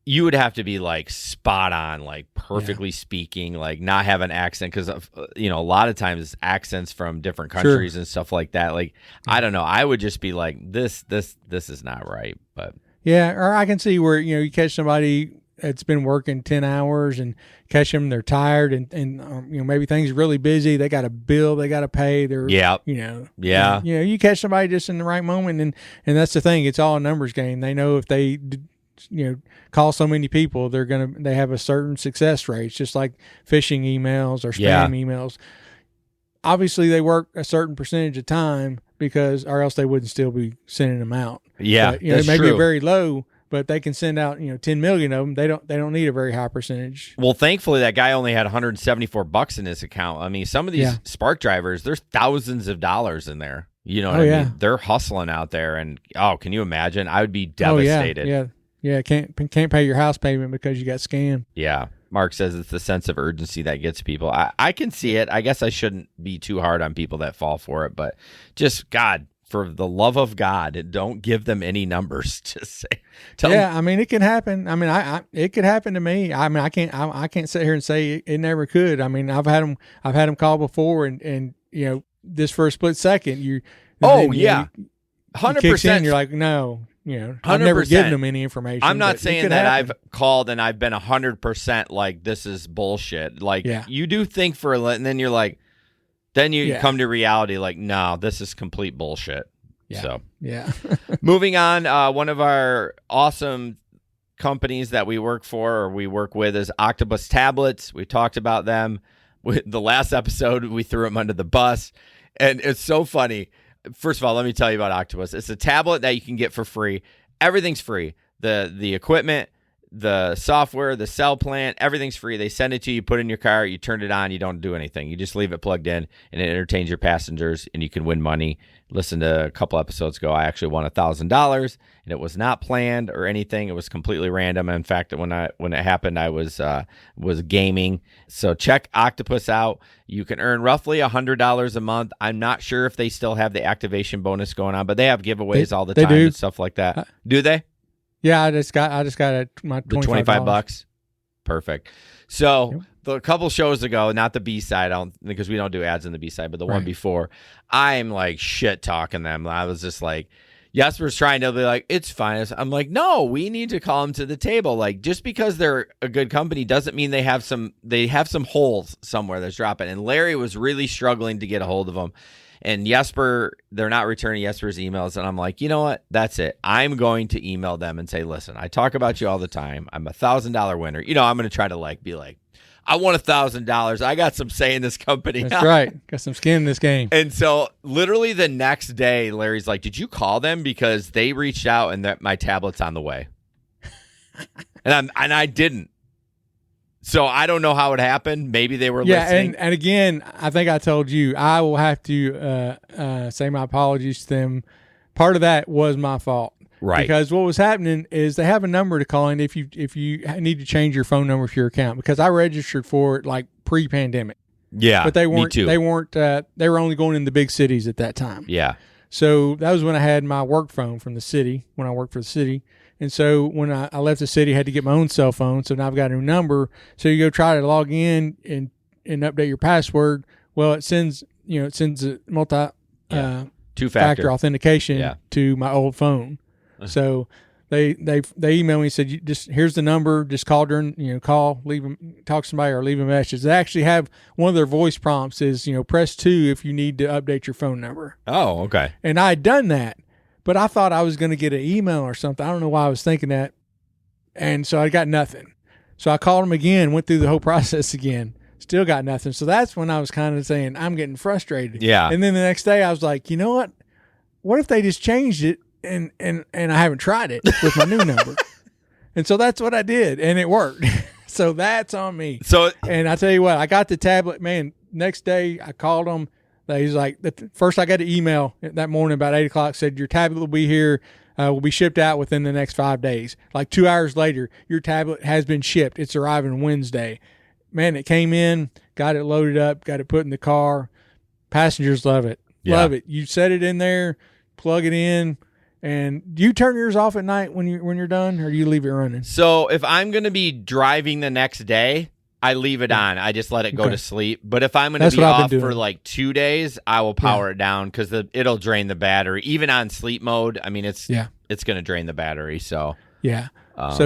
You would have to be like spot on, like perfectly speaking, like not have an accent. Cause a lot of times accents from different countries and stuff like that. Like, I don't know. I would just be like, this is not right. But yeah. Or I can see where, you catch somebody that's been working 10 hours and catch them, they're tired and maybe things are really busy. They got a bill they got to pay. They're, you catch somebody just in the right moment. And that's the thing. It's all a numbers game. They know if they, call so many people, they have a certain success rate. It's just like phishing emails or spam emails. Obviously, they work a certain percentage of time or else they wouldn't still be sending them out. Yeah, but, it may be very low, but they can send out 10 million of them. They don't need a very high percentage. Well, thankfully, that guy only had $174 in his account. I mean, some of these Spark drivers, there's thousands of dollars in there. You know what I mean? They're hustling out there, and can you imagine? I would be devastated. Yeah, can't pay your house payment because you got scammed. Yeah. Mark says it's the sense of urgency that gets people. I can see it. I guess I shouldn't be too hard on people that fall for it, but just, God, for the love of God, don't give them any numbers to say. I mean, it can happen. I mean, it could happen to me. I mean, I can't sit here and say it never could. I mean, I've had them call before and this for a split second, 100%. You're like, no. I've never given them any information. I'm not saying that I've called and I've been 100% like, this is bullshit. Like, you do think for a little, and then you're like, then you come to reality like, no, this is complete bullshit. Yeah. So, Moving on, one of our awesome companies that we work for or we work with is Octopus Tablets. We talked about them. The last episode, we threw them under the bus. And it's so funny. First of all, let me tell you about Octopus. It's a tablet that you can get for free. Everything's free. The equipment, the software, the cell plan, everything's free. They send it to you, put it in your car, you turn it on, you don't do anything. You just leave it plugged in, and it entertains your passengers, and you can win money. Listen to a couple episodes ago, I actually won $1,000, and it was not planned or anything. It was completely random. In fact, when it happened, I was gaming. So check Octopus out. You can earn roughly $100 a month. I'm not sure if they still have the activation bonus going on, but they have giveaways all the time and stuff like that. Do they? Yeah, I just got my $25. Perfect. So a couple shows ago, not the B side, because we don't do ads on the B side, but the one before, I'm like shit talking them. I was just like, Jesper's trying to be like, it's fine. I'm like, no, we need to call them to the table. Like, just because they're a good company doesn't mean they have some holes somewhere that's dropping. And Larry was really struggling to get a hold of them. And Jesper, they're not returning Jesper's emails. And I'm like, you know what? That's it. I'm going to email them and say, listen, I talk about you all the time. I'm $1,000 winner. I'm going to try to be like, I won $1,000. I got some say in this company. That's right. Got some skin in this game. And so literally the next day, Larry's like, did you call them? Because they reached out and that my tablet's on the way. and I didn't. So I don't know how it happened. Maybe they were listening. And again, I think I told you, I will have to say my apologies to them. Part of that was my fault. Right. Because what was happening is they have a number to call in if you need to change your phone number for your account. Because I registered for it like pre-pandemic. Yeah, but they weren't. Me too. They weren't. They were only going in the big cities at that time. Yeah. So that was when I had my work phone from the city, when I worked for the city. And so when I left the city, I had to get my own cell phone. So now I've got a new number. So you go try to log in and update your password. Well, it sends a multi two-factor authentication to my old phone. So they emailed me and said, here's the number. Just call talk to somebody or leave a message. They actually have one of their voice prompts is, press 2 if you need to update your phone number. Oh, okay. And I had done that. But I thought I was going to get an email or something. I don't know why I was thinking that. And so I got nothing. So I called them again, went through the whole process again, still got nothing. So that's when I was kind of saying, I'm getting frustrated. Yeah. And then the next day I was like, you know what? What if they just changed it and I haven't tried it with my new number? And so that's what I did, and it worked. So that's on me. And I tell you what, I got the tablet, man. Next day I called them. He's like, first I got an email that morning about 8 o'clock, said your tablet will be here, will be shipped out within the next 5 days. Like 2 hours later, your tablet has been shipped. It's arriving Wednesday. Man, it came in, got it loaded up, got it put in the car. Passengers love it. Yeah. Love it. You set it in there, plug it in, and do you turn yours off at night when you're done, or do you leave it running? So if I'm going to be driving the next day, I leave it on. I just let it go to sleep. But if I'm going to be off for like 2 days, I will power it down because it'll drain the battery. Even on sleep mode, I mean, it's going to drain the battery. So it's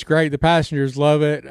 great. The passengers love it.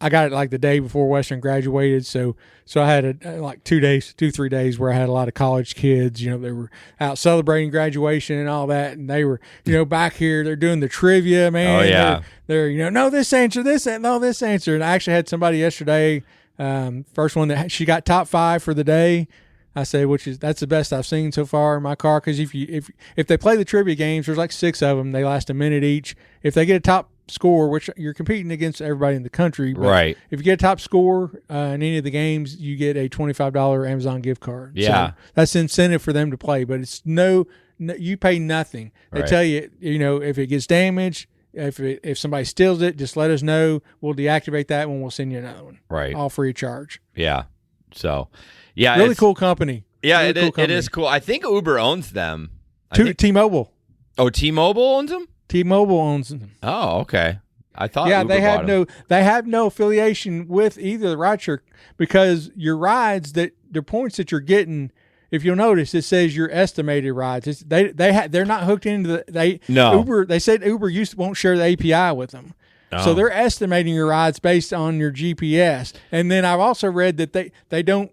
I got it like the day before Western graduated, so I had like 3 days where I had a lot of college kids. They were out celebrating graduation and all that, and they were back here. They're doing the trivia, man. Oh yeah, they're no this answer, this and no this answer. And I actually had somebody yesterday, first one that she got top 5 for the day. I say, that's the best I've seen so far in my car. Because if they play the trivia games, there's like 6 of them. They last a minute each. If they get a top score, which you're competing against everybody in the country, but right? If you get a top score in any of the games, you get a $25 Amazon gift card. Yeah, so that's incentive for them to play. But it's no you pay nothing. They tell you, if it gets damaged, if somebody steals it, just let us know. We'll deactivate that one. We'll send you another one. Right, all free of charge. Yeah. So, yeah, really cool company. Yeah, really cool company. It is cool. I think Uber owns them. T-Mobile. Oh, T-Mobile owns them? T-Mobile owns them. Oh, okay. I thought. Yeah, Uber they have no affiliation with either the rideshare, because your rides, the points that you're getting, if you'll notice, it says your estimated rides. They're not hooked into Uber. They said Uber won't share the API with them. Oh. So they're estimating your rides based on your GPS. And then I've also read that they don't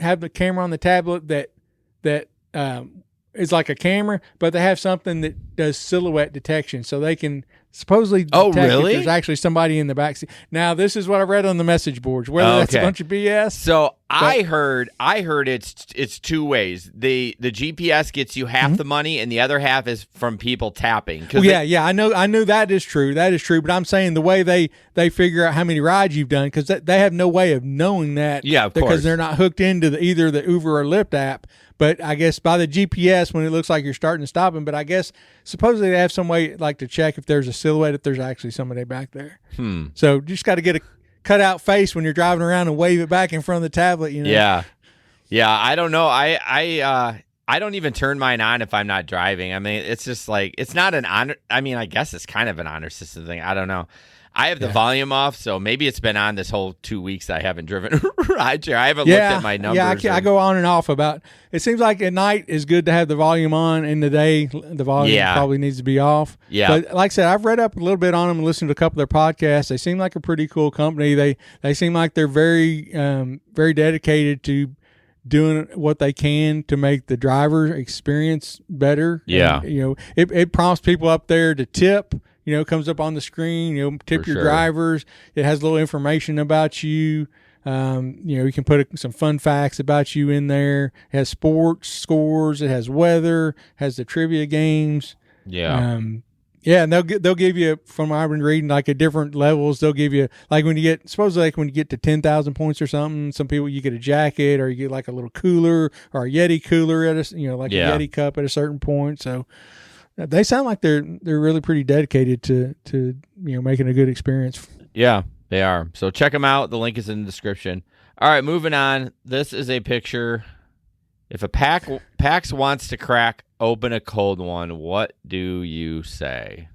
have the camera on the tablet that is like a camera, but they have something that does silhouette detection, so they can supposedly detect if there's actually somebody in the backseat. Now, this is what I read on the message boards. Whether that's a bunch of BS. So I heard it's 2 ways. The GPS gets you half the money, and the other half is from people tapping. I know that is true. That is true. But I'm saying the way they figure out how many rides you've done, because they have no way of knowing that. Yeah, of course, because they're not hooked into either the Uber or Lyft app. But I guess by the GPS, when it looks like you're starting and stopping, but I guess supposedly they have some way like to check if there's a silhouette, if there's actually somebody back there. So you just got to get a cutout face when you're driving around and wave it back in front of the tablet. Yeah. I don't know. I don't even turn mine on if I'm not driving. I mean, it's just like, it's not an honor. I mean, I guess it's kind of an honor system thing. I don't know. I have the volume off, so maybe it's been on this whole 2 weeks I haven't driven rideshare. I haven't looked at my numbers. I go on and off about. It seems like at night is good to have the volume on. In the day, the volume probably needs to be off. Yeah. But like I said, I've read up a little bit on them and listened to a couple of their podcasts. They seem like a pretty cool company. They seem like they're very very dedicated to doing what they can to make the driver experience better. Yeah. And, it prompts people up there to tip. it comes up on the screen. Tip For your sure. drivers. It has a little information about you. You can put some fun facts about you in there. It has sports scores. It has weather. Has the trivia games. Yeah. Yeah, and they'll give you, from what I've been reading, like at different levels. They'll give you, like when you get, supposedly like when you get to 10,000 points or something. Some people, you get a jacket, or you get like a little cooler or a Yeti cooler at a, like a Yeti cup at a certain point. So they sound like they're really pretty dedicated to making a good experience. Yeah, they are. So check them out. The link is in the description. All right, moving on. This is a picture. If a PAX wants to crack open a cold one, what do you say?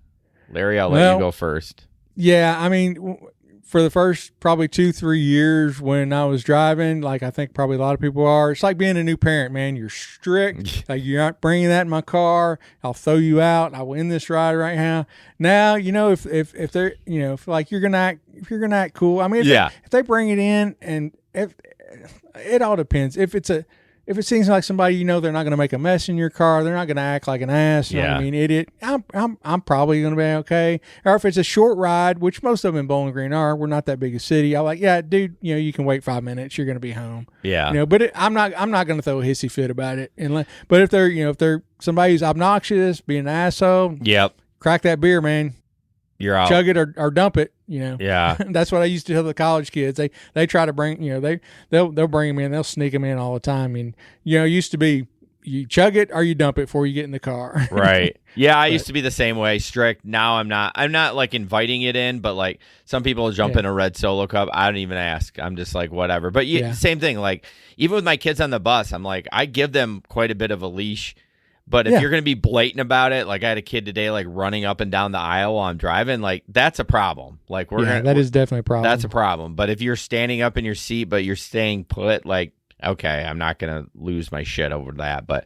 Larry, I'll let you go first. Yeah, I mean, for the first probably 2-3 years when I was driving, like I think probably a lot of people are, it's like being a new parent, man. You're strict. Like, you're not bringing that in my car. I'll throw you out. I will end this ride right now. Now, if they're, if like you're gonna act cool. I mean, if they bring it in, and if it all depends. If it seems like somebody, they're not going to make a mess in your car, they're not going to act like an ass, you know what I mean, idiot, I'm probably going to be okay. Or if it's a short ride, which most of them in Bowling Green are, we're not that big a city, I'm like, yeah, dude, you can wait 5 minutes, you're going to be home. Yeah. But I'm not going to throw a hissy fit about it. But if they're somebody who's obnoxious, being an asshole, crack that beer, man. You're out. Chug it or dump it, Yeah. That's what I used to tell the college kids. They try to bring, they'll bring them in. They'll sneak them in all the time. And, it used to be you chug it or you dump it before you get in the car. Right. Yeah, I used to be the same way, strict. Now I'm not like inviting it in, but like some people jump in a red Solo cup. I don't even ask. I'm just like, whatever. But same thing. Like, even with my kids on the bus, I'm like, I give them quite a bit of a leash. But if you're going to be blatant about it, like I had a kid today, like running up and down the aisle while I'm driving, like that's a problem. Like that is definitely a problem. That's a problem. But if you're standing up in your seat, but you're staying put, like, okay, I'm not going to lose my shit over that. But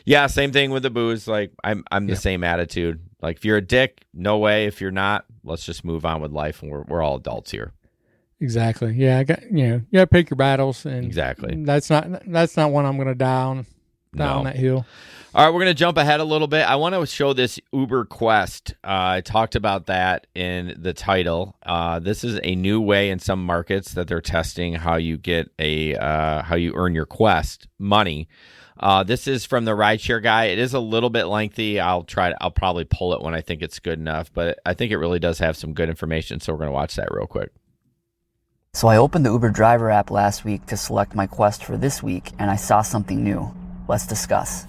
yeah, same thing with the booze. Like I'm the same attitude. Like if you're a dick, no way. If you're not, let's just move on with life. And we're all adults here. Exactly. Yeah. I got, you got to pick your battles. And exactly. That's not one I'm going to die on that hill. All right, we're going to jump ahead a little bit. I want to show this Uber Quest. I talked about that in the title. This is a new way in some markets that they're testing how you get how you earn your Quest money. This is from the rideshare guy. It is a little bit lengthy. I'll probably pull it when I think it's good enough, but I think it really does have some good information. So we're going to watch that real quick. So I opened the Uber driver app last week to select my Quest for this week, and I saw something new. Let's discuss.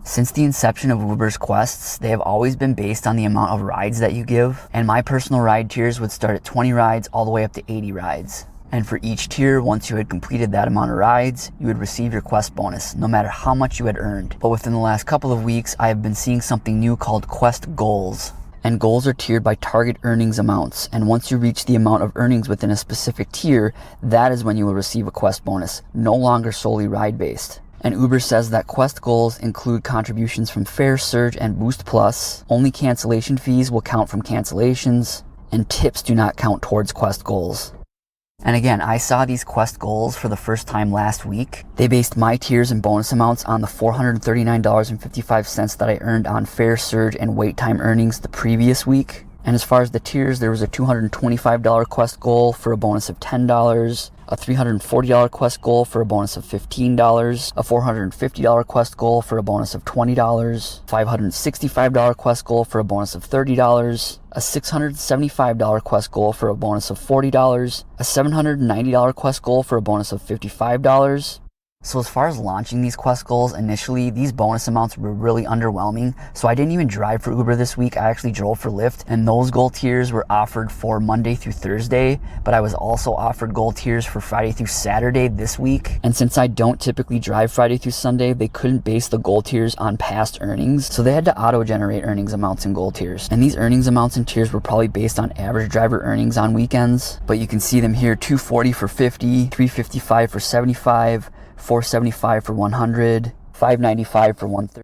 Since the inception of Uber's Quests, they have always been based on the amount of rides that you give, and my personal ride tiers would start at 20 rides all the way up to 80 rides. And for each tier, once you had completed that amount of rides, you would receive your Quest bonus, no matter how much you had earned. But within the last couple of weeks, I have been seeing something new called Quest Goals. And goals are tiered by target earnings amounts, and once you reach the amount of earnings within a specific tier, that is when you will receive a Quest bonus, no longer solely ride-based. And Uber says that Quest goals include contributions from Fare, Surge, and Boost Plus. Only cancellation fees will count from cancellations, and tips do not count towards Quest goals. And again, I saw these Quest goals for the first time last week. They based my tiers and bonus amounts on the $439.55 that I earned on Fare, Surge, and wait time earnings the previous week. And as far as the tiers, there was a $225 Quest goal for a bonus of $10, a $340 Quest goal for a bonus of $15, a $450 Quest goal for a bonus of $20, $565 Quest goal for a bonus of $30, a $675 Quest goal for a bonus of $40, a $790 Quest goal for a bonus of $55. So as far as launching these Quest goals, initially, these bonus amounts were really underwhelming. So I didn't even drive for Uber this week. I actually drove for Lyft, and those goal tiers were offered for Monday through Thursday, but I was also offered goal tiers for Friday through Saturday this week. And since I don't typically drive Friday through Sunday, they couldn't base the goal tiers on past earnings. So they had to auto-generate earnings amounts and goal tiers. And these earnings amounts and tiers were probably based on average driver earnings on weekends. But you can see them here, $240 for 50, $355 for 75, $475 for 100, $595 for 130.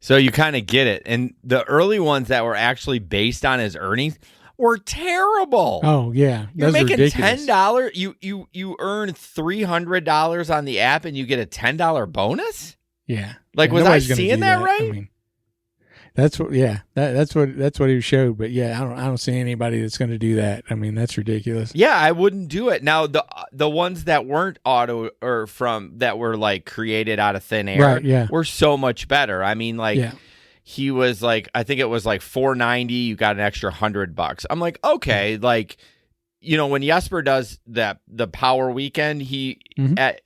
So you kind of get it. And the early ones that were actually based on his earnings were terrible. Oh yeah, you're making ridiculous. $10. You earn $300 on the app, and you get a $10 bonus. Yeah, like yeah, was I seeing that right? I mean, That's what. Yeah, that's what he showed. But yeah, I don't see anybody that's going to do that. I mean, that's ridiculous. Yeah, I wouldn't do it. Now the ones that weren't auto or that were like created out of thin air, Right, yeah. were so much better. I mean, like Yeah. he was like, I think it was like $490. You got an extra $100. I'm like, okay, like. When Jesper does the power weekend, he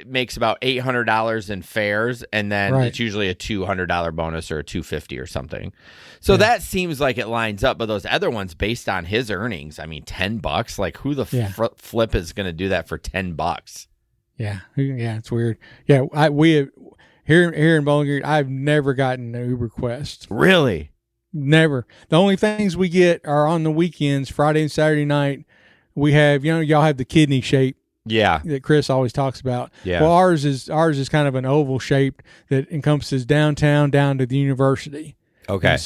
makes about $800 in fares, and then it's usually a $200 bonus or a $250 or something. So that seems like it lines up. But those other ones, based on his earnings, I mean, $10. Like, who the flip is going to do that for $10? Yeah, it's weird. Yeah, we have, here in Bowling Green, I've never gotten an Uber Quest. Really? Never. The only things we get are on the weekends, Friday and Saturday night. We have, y'all have the kidney shape. Yeah. That Chris always talks about. Yeah. Well, ours is kind of an oval shape that encompasses downtown down to the university. Okay.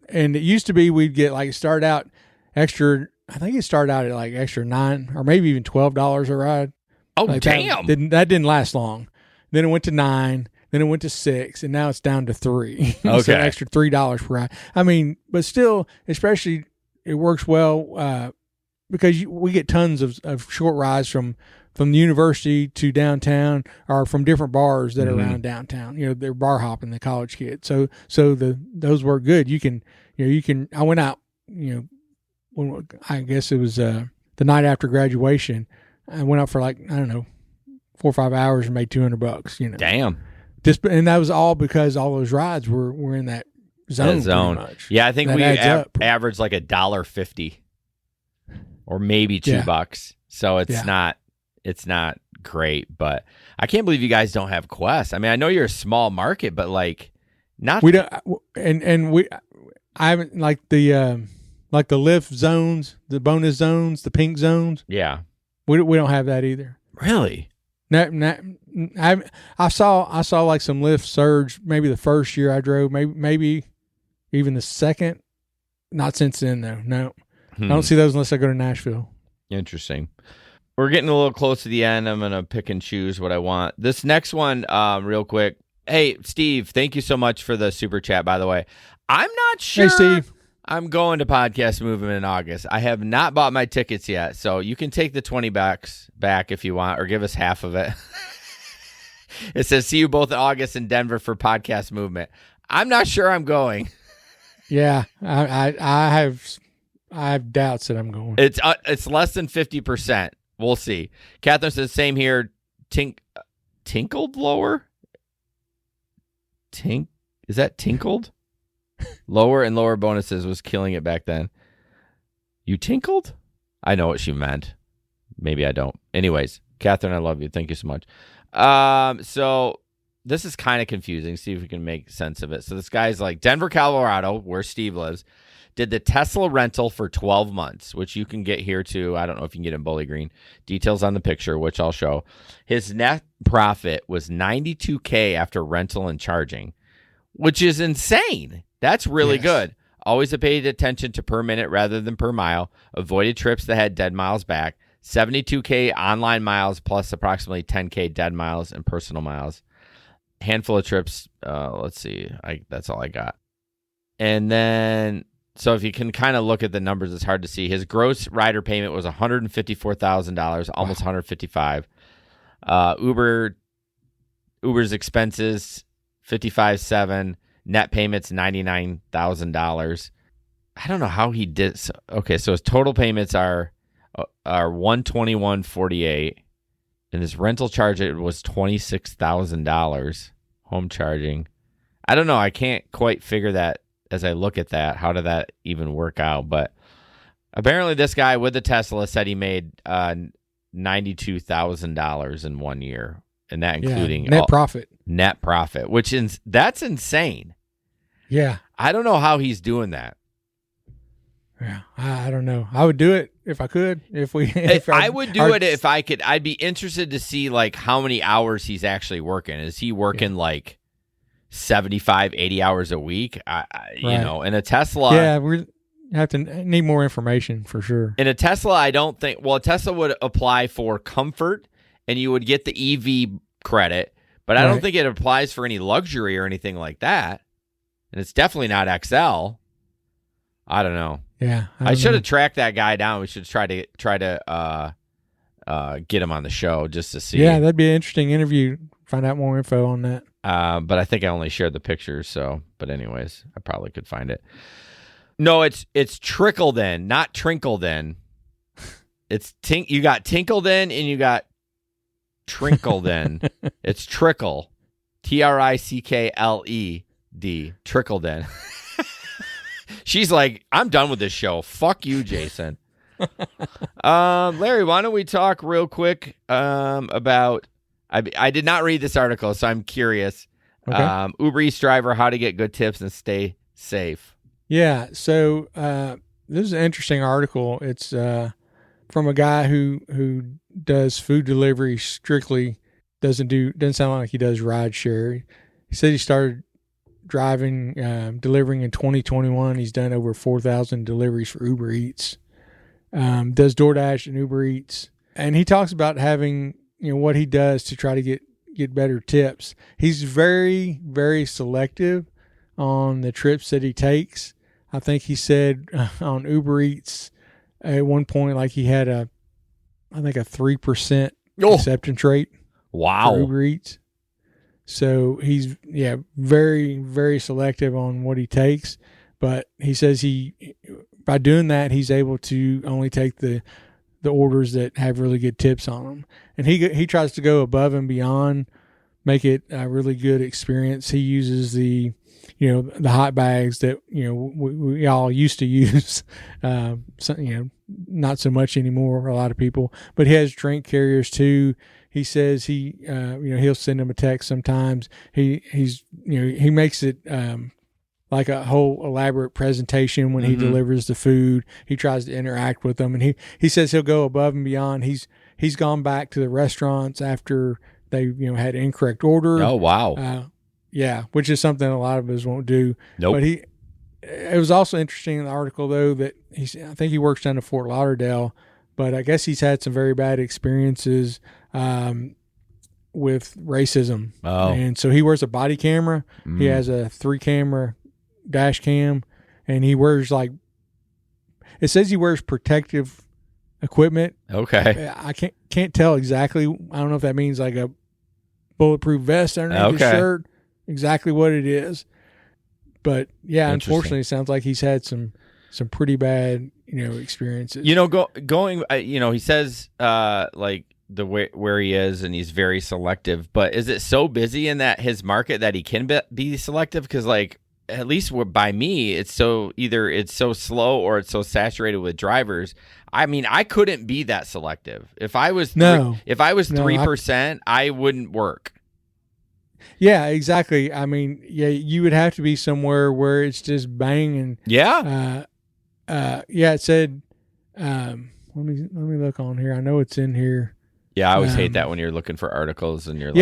And it used to be we'd get like start out extra. I think it started out at like extra $9 or maybe even $12 a ride. Oh, like damn! That didn't last long. Then it went to $9. Then it went to $6, and now it's down to $3. Okay. So extra $3 per ride. I mean, but still, especially it works well. Because we get tons of short rides from the university to downtown, or from different bars that are around downtown. They're bar hopping, the college kids. So those work good. You can. I went out. When I guess it was the night after graduation. I went out for like, I don't know, 4 or 5 hours and made $200. Damn. And that was all because all those rides were in that zone. Pretty much. Yeah, I think that we averaged like $1.50. Or maybe $2. So it's not great, but I can't believe you guys don't have Quest. I mean, I know you're a small market, but like we don't, I haven't like the lift zones, the bonus zones, the pink zones. Yeah. We don't have that either. Really? I saw like some lift surge maybe the first year I drove, maybe even the second. Not since then though. No. I don't see those unless I go to Nashville. Interesting. We're getting a little close to the end. I'm going to pick and choose what I want. This next one, real quick. Hey, Steve, thank you so much for the super chat, by the way. I'm not sure. Hey, Steve. I'm going to Podcast Movement in August. I have not bought my tickets yet, so you can take the $20 back if you want, or give us half of it. It says, see you both in August in Denver for Podcast Movement. I'm not sure I'm going. Yeah, I have doubts that I'm going. It's less than 50%. We'll see. Catherine says, same here. Tinkled lower? Is that tinkled? Lower and lower bonuses was killing it back then. You tinkled? I know what she meant. Maybe I don't. Anyways, Catherine, I love you. Thank you so much. So this is kind of confusing. See if we can make sense of it. So this guy's like Denver, Colorado, where Steve lives, did the Tesla rental for 12 months, which you can get here too. I don't know if you can get in Bowling Green. Details on the picture, which I'll show. His net profit was $92K after rental and charging, which is insane. That's really good. Always paid attention to per minute rather than per mile. Avoided trips that had dead miles back. 72K online miles plus approximately 10K dead miles and personal miles. Handful of trips. Let's see. That's all I got. And then, so if you can kind of look at the numbers, it's hard to see. His gross rider payment was $154,000, almost $155,000. Uber's expenses $55,700. Net payments $99,000. I don't know how he did. Okay, so his total payments are $121.48, and his rental charge was $26,000. Home charging. I don't know. I can't quite figure that as I look at that. How did that even work out? But apparently, this guy with the Tesla said he made $92,000 in 1 year, and that including net profit. Net profit, which is that's insane. Yeah, I don't know how he's doing that. Yeah, I don't know. I would do it if I could. I would do it if I could. I'd be interested to see like how many hours he's actually working. Is he working like 75, 80 hours a week? You know, in a Tesla. Yeah, we have to need more information for sure. In a Tesla, I don't think. Well, a Tesla would apply for comfort, and you would get the EV credit. But I don't think it applies for any luxury or anything like that. and it's definitely not XL. I don't know. Yeah, I should have tracked that guy down. We should try to get him on the show just to see. Yeah, that'd be an interesting interview. Find out more info on that. But I think I only shared the pictures. So, but anyways, I probably could find it. No, it's Trickleden, not Trinkledin. It's you got Tinkleden and you got Trinkleden. It's Trickle, Trickled, Trickleden. She's like, I'm done with this show. Fuck you, Jason. Larry, why don't we talk real quick about? I did not read this article, so I'm curious. Okay. Uber Eats driver, how to get good tips and stay safe. Yeah. So this is an interesting article. It's from a guy who does food delivery strictly. Doesn't sound like he does ride share. He said he started delivering in 2021. He's done over 4,000 deliveries for Uber Eats. Does DoorDash and Uber Eats, and he talks about having what he does to try to get better tips. He's very, very selective on the trips that he takes. I think he said on Uber Eats at one point, like he had a 3% acceptance rate. Wow. For Uber Eats. So he's very, very selective on what he takes, but he says by doing that he's able to only take the orders that have really good tips on them, and he tries to go above and beyond, make it a really good experience. He uses the hot bags that we all used to use, not so much anymore. A lot of people, but he has drink carriers too. He says he'll send them a text sometimes. He makes it like a whole elaborate presentation when he delivers the food. He tries to interact with them, and he says he'll go above and beyond. He's gone back to the restaurants after they had an incorrect order. Oh wow. Yeah, which is something a lot of us won't do. Nope. But it was also interesting in the article though that I think he works down in Fort Lauderdale, but I guess he's had some very bad experiences with racism. Oh. And so he wears a body camera. He has a 3-camera dash cam, and he wears it says he wears protective equipment. Okay. I can't tell exactly. I don't know if that means like a bulletproof vest underneath his shirt, exactly what it is. But yeah, unfortunately it sounds like he's had some pretty bad, experiences. Going, he says like the way where he is, and he's very selective. But is it so busy in that his market that he can be selective? Because at least by me, it's so slow or it's so saturated with drivers. I mean, I couldn't be that selective. If I was 3%, I wouldn't work. Yeah, exactly. I mean, you would have to be somewhere where it's just banging. Yeah. It said. Let me look on here. I know it's in here. Yeah, I always hate that when you're looking for articles and you're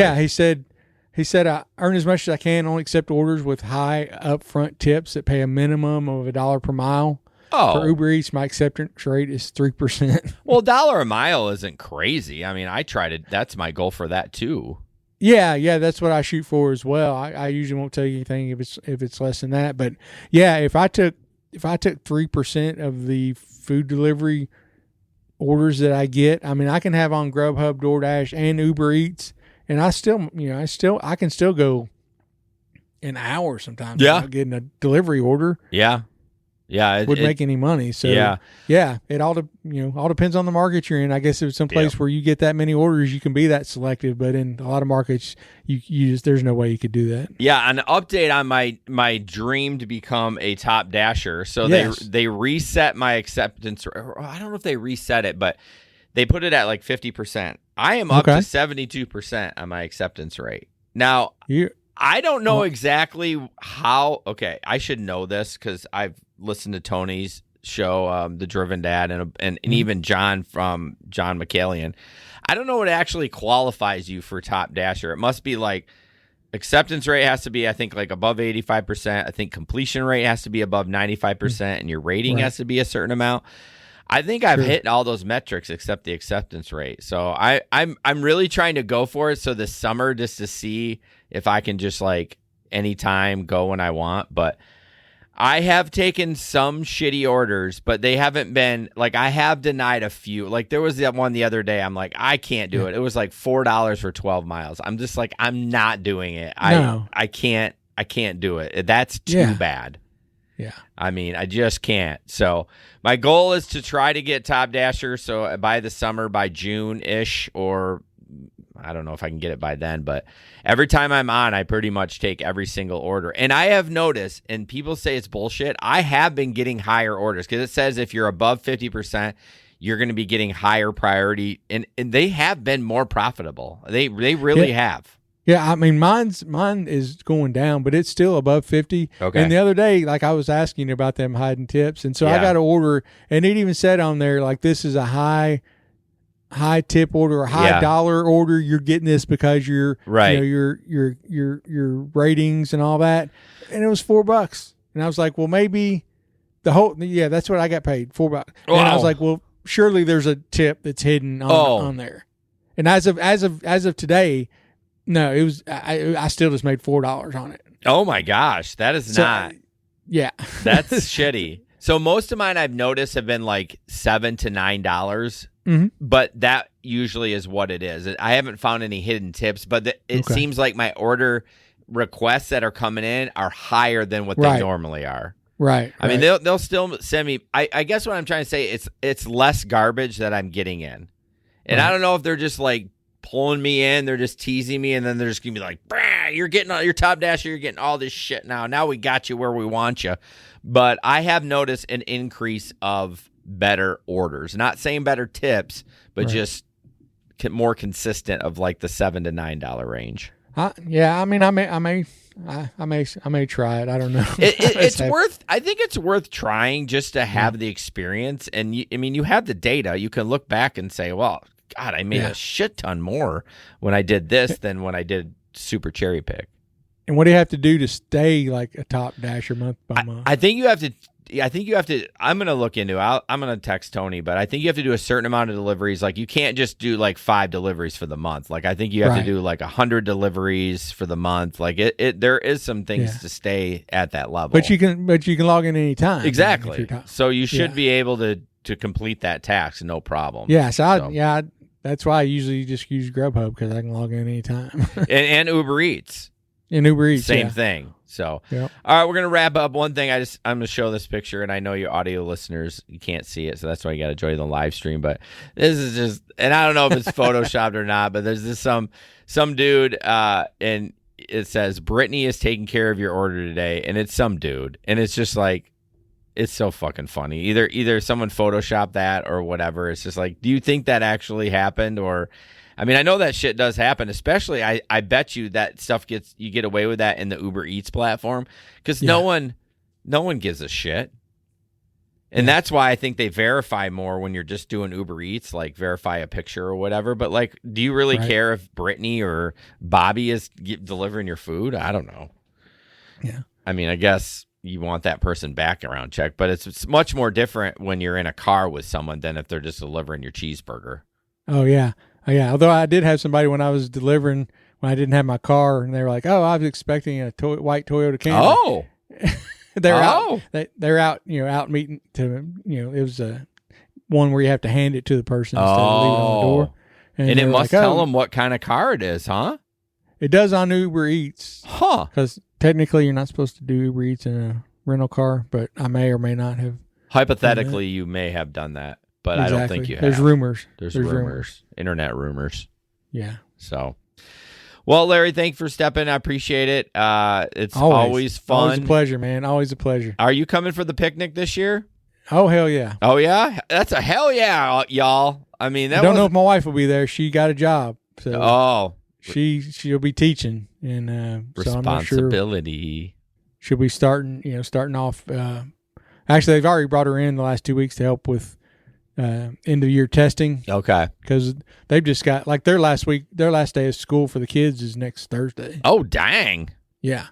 he said I earn as much as I can, only accept orders with high upfront tips that pay a minimum of $1 per mile. Oh. For Uber Eats, my acceptance rate is 3%. Well, $1 a mile isn't crazy. I mean, that's my goal for that too. Yeah, that's what I shoot for as well. I usually won't tell you anything if it's less than that, but yeah, if I took 3% of the food delivery orders that I get, I mean, I can have on Grubhub, DoorDash, and Uber Eats, and I can still go an hour sometimes without getting a delivery order. Yeah. Yeah, it wouldn't make any money. So yeah, it all depends on the market you're in. I guess if it's some place where you get that many orders, you can be that selective. But in a lot of markets, you just there's no way you could do that. Yeah, an update on my dream to become a top dasher. So they reset my acceptance. I don't know if they reset it, but they put it at like 50%. I am up to 72% on my acceptance rate now. I don't know exactly how. Okay, I should know this because I've listened to Tony's show, The Driven Dad, and even John from John McCallion. I don't know what actually qualifies you for top dasher. It must be like acceptance rate has to be, I think, like above 85%. I think completion rate has to be above 95%, and your rating has to be a certain amount. I think I've hit all those metrics except the acceptance rate. So I'm really trying to go for it. So this summer, just to see if I can just anytime, go when I want. But I have taken some shitty orders, but they haven't been like, I have denied a few. Like there was that one the other day. I'm like, I can't do it. It was like $4 for 12 miles. I'm just like, I'm not doing it. I can't do it. That's too bad. Yeah. I mean, I just can't. So my goal is to try to get Top Dasher. So by the summer, by June-ish, or I don't know if I can get it by then, but every time I'm on, I pretty much take every single order. And I have noticed, and people say it's bullshit, I have been getting higher orders because it says if you're above 50%, you're going to be getting higher priority. And they have been more profitable. They really have. Yeah, I mean, mine is going down, but it's still above 50. Okay. And the other day, like I was asking about them hiding tips, and so I got an order, and it even said on there like this is a high tip order or high dollar order. You're getting this because you're right. Your ratings and all that, and it was $4. And I was like, well, maybe that's what I got paid, $4. And I was like, well, surely there's a tip that's hidden on there. And as of today. No, it was. I still just made $4 on it. Oh my gosh, that is not. Yeah, that's shitty. So most of mine I've noticed have been like $7 to $9, but that usually is what it is. I haven't found any hidden tips, but it seems like my order requests that are coming in are higher than what they normally are. Right. I mean, they'll still send me. I guess what I'm trying to say it's less garbage that I'm getting in, and I don't know if they're just like pulling me in, they're just teasing me, and then they're just gonna be like, you're getting all your Top Dasher, you're getting all this shit now we got you where we want you. But I have noticed an increase of better orders, not saying better tips, but just more consistent of like the $7 to $9 range. I mean, I may try it. I don't know. I think it's worth trying just to have the experience. And you have the data. You can look back and say, well, God, I made a shit ton more when I did this than when I did Super Cherry Pick. And what do you have to do to stay like a Top Dasher month by month? I think you have to. I'm going to look into it. I'm going to text Tony, but I think you have to do a certain amount of deliveries. Like you can't just do like 5 deliveries for the month. Like I think you have to do like 100 deliveries for the month. Like there is some things to stay at that level. But you can log in anytime. Exactly. So you should be able to complete that task, no problem. Yeah. So that's why I usually just use Grubhub because I can log in anytime. and Uber Eats. And Uber Eats, same thing. So, all right, we're gonna wrap up. One thing I'm gonna show this picture, and I know your audio listeners, you can't see it, so that's why you got to join the live stream. But this is just, and I don't know if it's photoshopped or not, but there's this some dude, and it says Brittany is taking care of your order today, and it's some dude, and it's just like, it's so fucking funny. Either someone photoshopped that or whatever. It's just like, do you think that actually happened? Or, I mean, I know that shit does happen, especially I bet you that stuff you get away with that in the Uber Eats platform because no one gives a shit. And that's why I think they verify more when you're just doing Uber Eats, like verify a picture or whatever. But like, do you really care if Brittany or Bobby is delivering your food? I don't know. Yeah. I mean, I guess you want that person background check, but it's much more different when you're in a car with someone than if they're just delivering your cheeseburger. Oh, yeah. Although I did have somebody when I was delivering, when I didn't have my car, and they were like, oh, I was expecting a white Toyota Camry. Oh. They're out, out meeting to, it was one where you have to hand it to the person instead of leaving it on the door. And it must tell them what kind of car it is, huh? It does on Uber Eats. Huh. Because technically you're not supposed to do Uber Eats in a rental car, but I may or may not have. Hypothetically, you may have done that, but I don't think you have. There's rumors. There's rumors. Internet rumors. Yeah. So, well, Larry, thanks for stepping. I appreciate it. It's always fun. Always a pleasure, man. Always a pleasure. Are you coming for the picnic this year? Oh, hell yeah. Oh, yeah? That's a hell yeah, y'all. I mean, I don't know if my wife will be there. She got a job. So she'll be teaching. And responsibility. So I'm not sure. She'll be starting off. Actually, they've already brought her in the last 2 weeks to help with end of year testing. Okay. Because they've just got, like, their last day of school for the kids is next Thursday. Oh, dang. Yeah.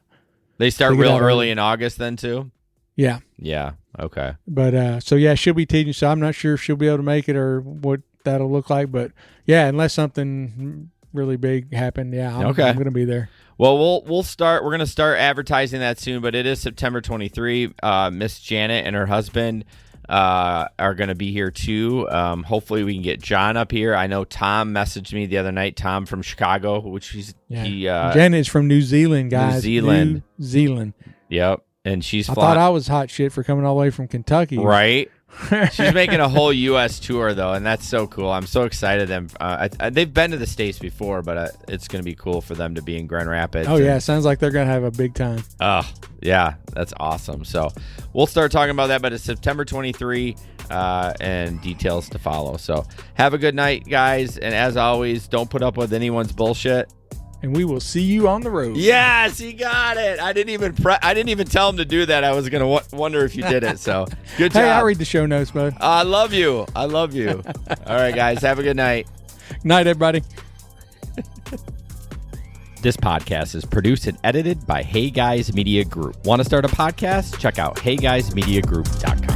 They start real early in August then, too? Yeah. Yeah. Okay. But, so, yeah, she'll be teaching. So I'm not sure if she'll be able to make it or what that'll look like. But, yeah, unless something really big happen, I'm Okay. going to be there. Well, we'll start. We're going to start advertising that soon, but it is September 23. Miss Janet and her husband are going to be here too. Hopefully, we can get John up here. I know Tom messaged me the other night. Tom from Chicago, which Janet's from New Zealand, guys. New Zealand. Yep, and she's. I thought I was hot shit for coming all the way from Kentucky. Right. She's making a whole U.S. tour, though, and that's so cool. I'm so excited. They've been to the States before, but it's going to be cool for them to be in Grand Rapids. Oh, yeah. Sounds like they're going to have a big time. Oh, yeah. That's awesome. So we'll start talking about that, but it's September 23 and details to follow. So have a good night, guys. And as always, don't put up with anyone's bullshit. And we will see you on the road. Yes, he got it. I didn't even tell him to do that. I was gonna wonder if you did it. So good job. Hey, I read the show notes, bud. I love you. All right, guys. Have a good night. Night, everybody. This podcast is produced and edited by Hey Guys Media Group. Want to start a podcast? Check out heyguysmediagroup.com.